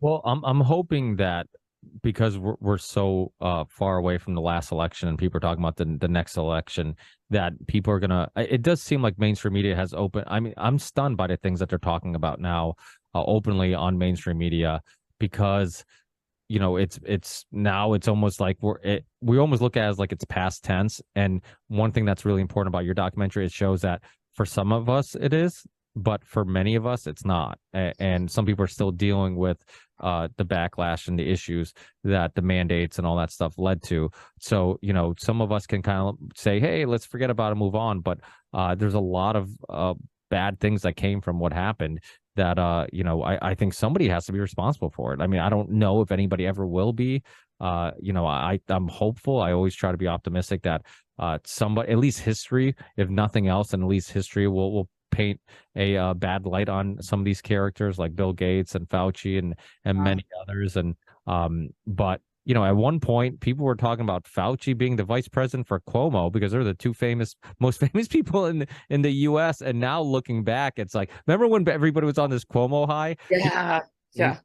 Well, I'm hoping that, because we're so far away from the last election and people are talking about the next election, that people are gonna, it does seem like mainstream media has opened. I mean, I'm stunned by the things that they're talking about now openly on mainstream media, because, you know, it's now it's almost like we almost look at it as like it's past tense. And one thing that's really important about your documentary, it shows that for some of us it is, but for many of us it's not. And some people are still dealing with the backlash and the issues that the mandates and all that stuff led to. So, you know, some of us can kind of say, hey, let's forget about it, move on. But there's a lot of bad things that came from what happened that, you know, I think somebody has to be responsible for it. I mean, I don't know if anybody ever will be. You know, I'm hopeful. I always try to be optimistic that somebody, at least history, if nothing else, and at least history will paint a bad light on some of these characters like Bill Gates and Fauci and many others. And but you know, at one point, people were talking about Fauci being the vice president for Cuomo because they're the two most famous people in the U.S. And now looking back, it's like, remember when everybody was on this Cuomo high? Yeah. Yeah.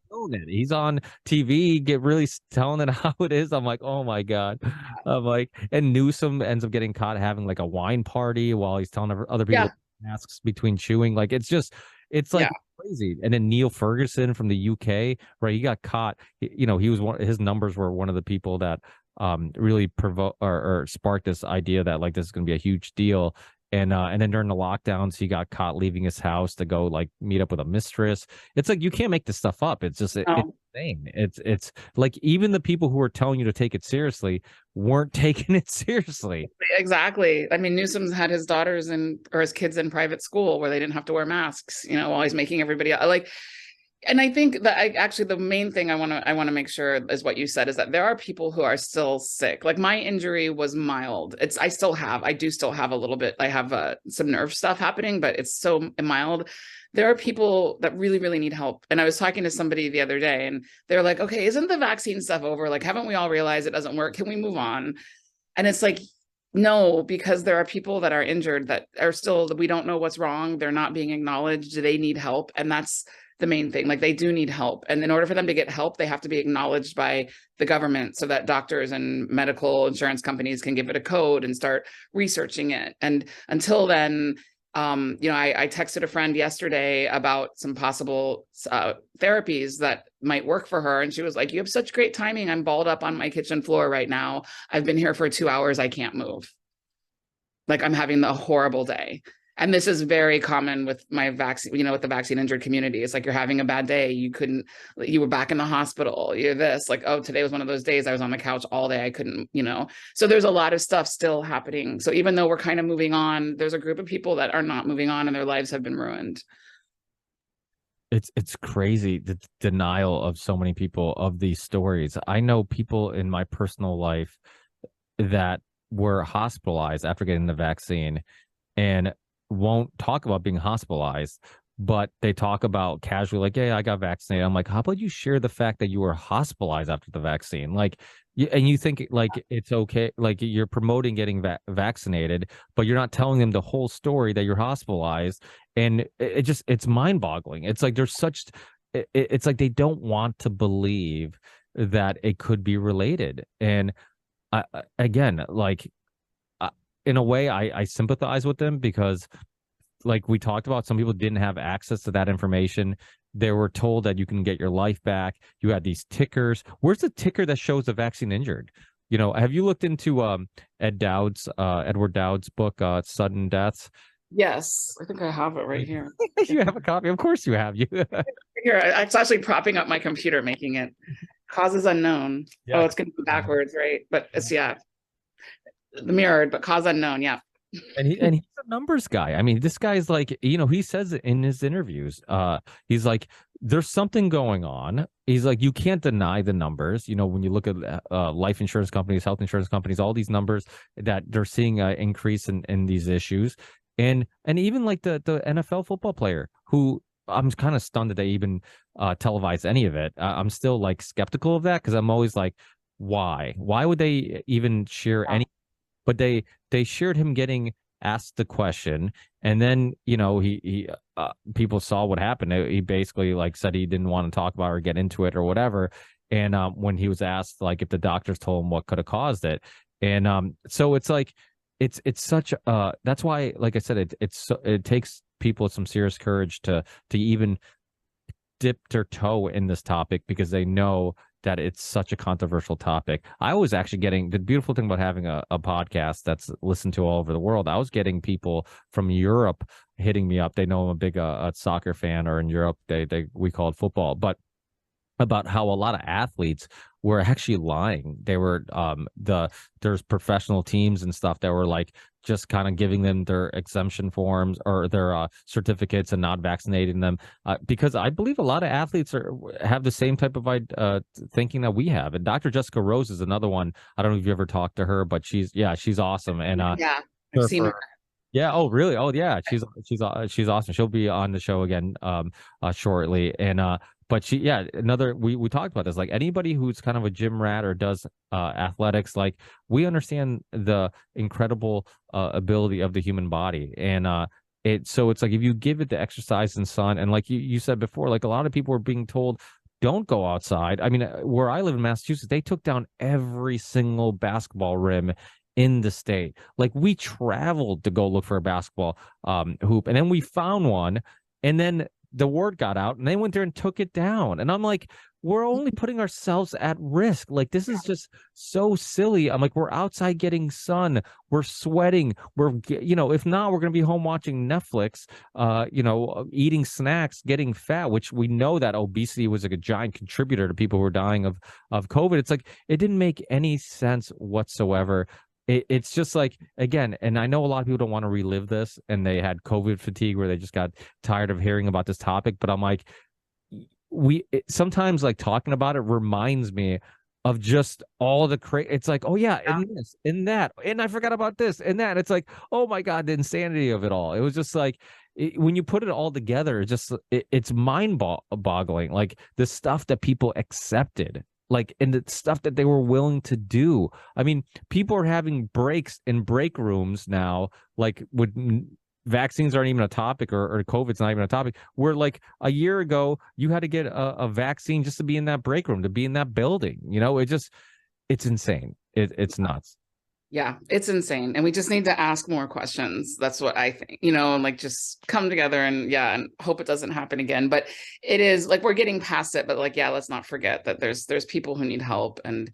He's on TV, get really telling it how it is. I'm like, oh my God. I'm like, and Newsom ends up getting caught having like a wine party while he's telling other people masks between chewing. Like, it's like crazy. And then Neil Ferguson from the UK, right? He got caught. You know, he was his numbers were one of the people that really provoked or sparked this idea that like this is going to be a huge deal. And then during the lockdowns, he got caught leaving his house to go like meet up with a mistress. It's like you can't make this stuff up. It's just it's insane. It's like even the people who are telling you to take it seriously weren't taking it seriously. Exactly. I mean, Newsom's had his daughters or his kids in private school where they didn't have to wear masks, you know, while he's making everybody like. And I think that actually the main thing I want to make sure is what you said, is that there are people who are still sick. Like my injury was mild. I do still have a little bit. I have some nerve stuff happening, but it's so mild. There are people that really, really need help. And I was talking to somebody the other day and they're like, okay, isn't the vaccine stuff over? Like, haven't we all realized it doesn't work? Can we move on? And it's like, no, because there are people that are injured that are still, we don't know what's wrong. They're not being acknowledged. They need help. And that's the main thing. Like they do need help. And in order for them to get help, they have to be acknowledged by the government so that doctors and medical insurance companies can give it a code and start researching it. And until then, you know, I texted a friend yesterday about some possible therapies that might work for her. And she was like, you have such great timing. I'm balled up on my kitchen floor right now. I've been here for 2 hours. I can't move. Like I'm having a horrible day. And this is very common with my vaccine, you know, with the vaccine injured community. It's like you're having a bad day. You were back in the hospital. You're this, like, oh, today was one of those days I was on the couch all day. I couldn't, you know, so there's a lot of stuff still happening. So even though we're kind of moving on, there's a group of people that are not moving on and their lives have been ruined. It's crazy, the denial of so many people of these stories. I know people in my personal life that were hospitalized after getting the vaccine and won't talk about being hospitalized, but they talk about casually like, yeah, I got vaccinated. I'm like, how about you share the fact that you were hospitalized after the vaccine? Like, and you think like it's okay, like you're promoting getting vaccinated, but you're not telling them the whole story that you're hospitalized. And it's mind boggling. It's like there's it's like they don't want to believe that it could be related. And again, like, in a way, I sympathize with them because, like we talked about, some people didn't have access to that information. They were told that you can get your life back. You had these tickers. Where's the ticker that shows the vaccine injured? You know, have you looked into Edward Dowd's book, Sudden Deaths? Yes, I think I have it right here. You have a copy? Of course you have. You here, it's actually propping up my computer, making it causes unknown. Yeah. Oh, it's going to be backwards, right? But it's the mirrored, but cause unknown. Yeah. And he's a numbers guy. I mean, this guy's like, you know, he says it in his interviews. He's like, there's something going on. He's like, you can't deny the numbers. You know, when you look at life insurance companies, health insurance companies, all these numbers that they're seeing an increase in these issues. And even like the NFL football player who I'm kind of stunned that they even televise any of it. I'm still like skeptical of that because I'm always like, why would they even share any? But they shared him getting asked the question, and then, you know, he people saw what happened. He basically like said he didn't want to talk about it or get into it or whatever. And when he was asked like if the doctors told him what could have caused it, and so it's like it's such that's why, like I said, it takes people with some serious courage to even dip their toe in this topic because they know that it's such a controversial topic. I was actually getting the beautiful thing about having a podcast that's listened to all over the world. I was getting people from Europe hitting me up. They know I'm a big soccer fan, or in Europe we call it football, but about how a lot of athletes were actually lying. They were there's professional teams and stuff that were like just kind of giving them their exemption forms or their certificates and not vaccinating them because I believe a lot of athletes have the same type of thinking that we have. And Dr. Jessica Rose is another one. I don't know if you ever talked to her, but she's awesome. And yeah, I've seen her. Yeah. Oh, really? Oh, yeah. She's awesome. She'll be on the show again shortly. And but yeah, another we talked about this. Like anybody who's kind of a gym rat or does athletics, like we understand the incredible ability of the human body. And it's like if you give it the exercise and sun, and like you said before, like a lot of people are being told don't go outside. I mean, where I live in Massachusetts, they took down every single basketball rim in the state. Like we traveled to go look for a basketball hoop, and then we found one, and then the word got out, and they went there and took it down. And I'm like, we're only putting ourselves at risk. Like this is just so silly. I'm like, we're outside getting sun, we're sweating, if not, we're gonna be home watching Netflix, eating snacks, getting fat, which we know that obesity was like a giant contributor to people who were dying of COVID. It's like it didn't make any sense whatsoever. It's just like, again, and I know a lot of people don't want to relive this and they had COVID fatigue where they just got tired of hearing about this topic. But I'm like, sometimes like talking about it reminds me of just all the it's like, oh yeah, and this and that, and I forgot about this and that. It's like, oh my God, the insanity of it all. It was just like, when you put it all together, it's mind boggling. Like the stuff that people accepted, like, and the stuff that they were willing to do. I mean, people are having breaks in break rooms now, like with vaccines aren't even a topic, or COVID's not even a topic. Where like a year ago, you had to get a vaccine just to be in that break room, to be in that building. It's insane. It's nuts. Yeah, it's insane. And we just need to ask more questions. That's what I think, and like just come together and hope it doesn't happen again. But it is like we're getting past it. But like, yeah, let's not forget that there's people who need help, and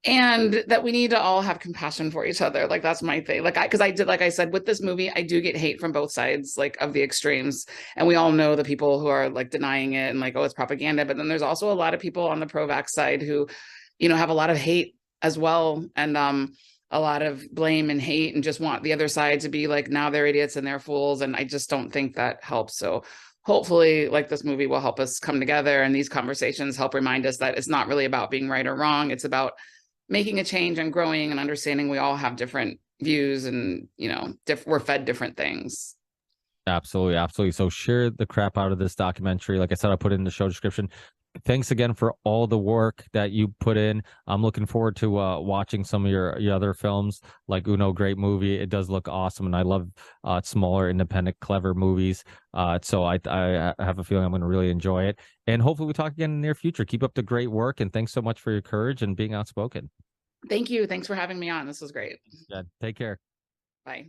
that we need to all have compassion for each other. Like that's my thing. Like like I said, with this movie, I do get hate from both sides, like of the extremes. And we all know the people who are like denying it and like, oh, it's propaganda. But then there's also a lot of people on the pro-vax side who, have a lot of hate as well. And a lot of blame and hate, and just want the other side to be like, now they're idiots and they're fools. And I just don't think that helps. So hopefully like this movie will help us come together, and these conversations help remind us that it's not really about being right or wrong. It's about making a change and growing and understanding we all have different views, and we're fed different things. Absolutely, absolutely. So share the crap out of this documentary. Like I said, I put it in the show description. Thanks again for all the work that you put in. I'm looking forward to watching some of your other films, like Uno. Great movie. It does look awesome, and I love smaller, independent, clever movies. So I have a feeling I'm going to really enjoy it. And hopefully we talk again in the near future. Keep up the great work, and thanks so much for your courage and being outspoken. Thank you. Thanks for having me on. This was great. Yeah, take care. Bye.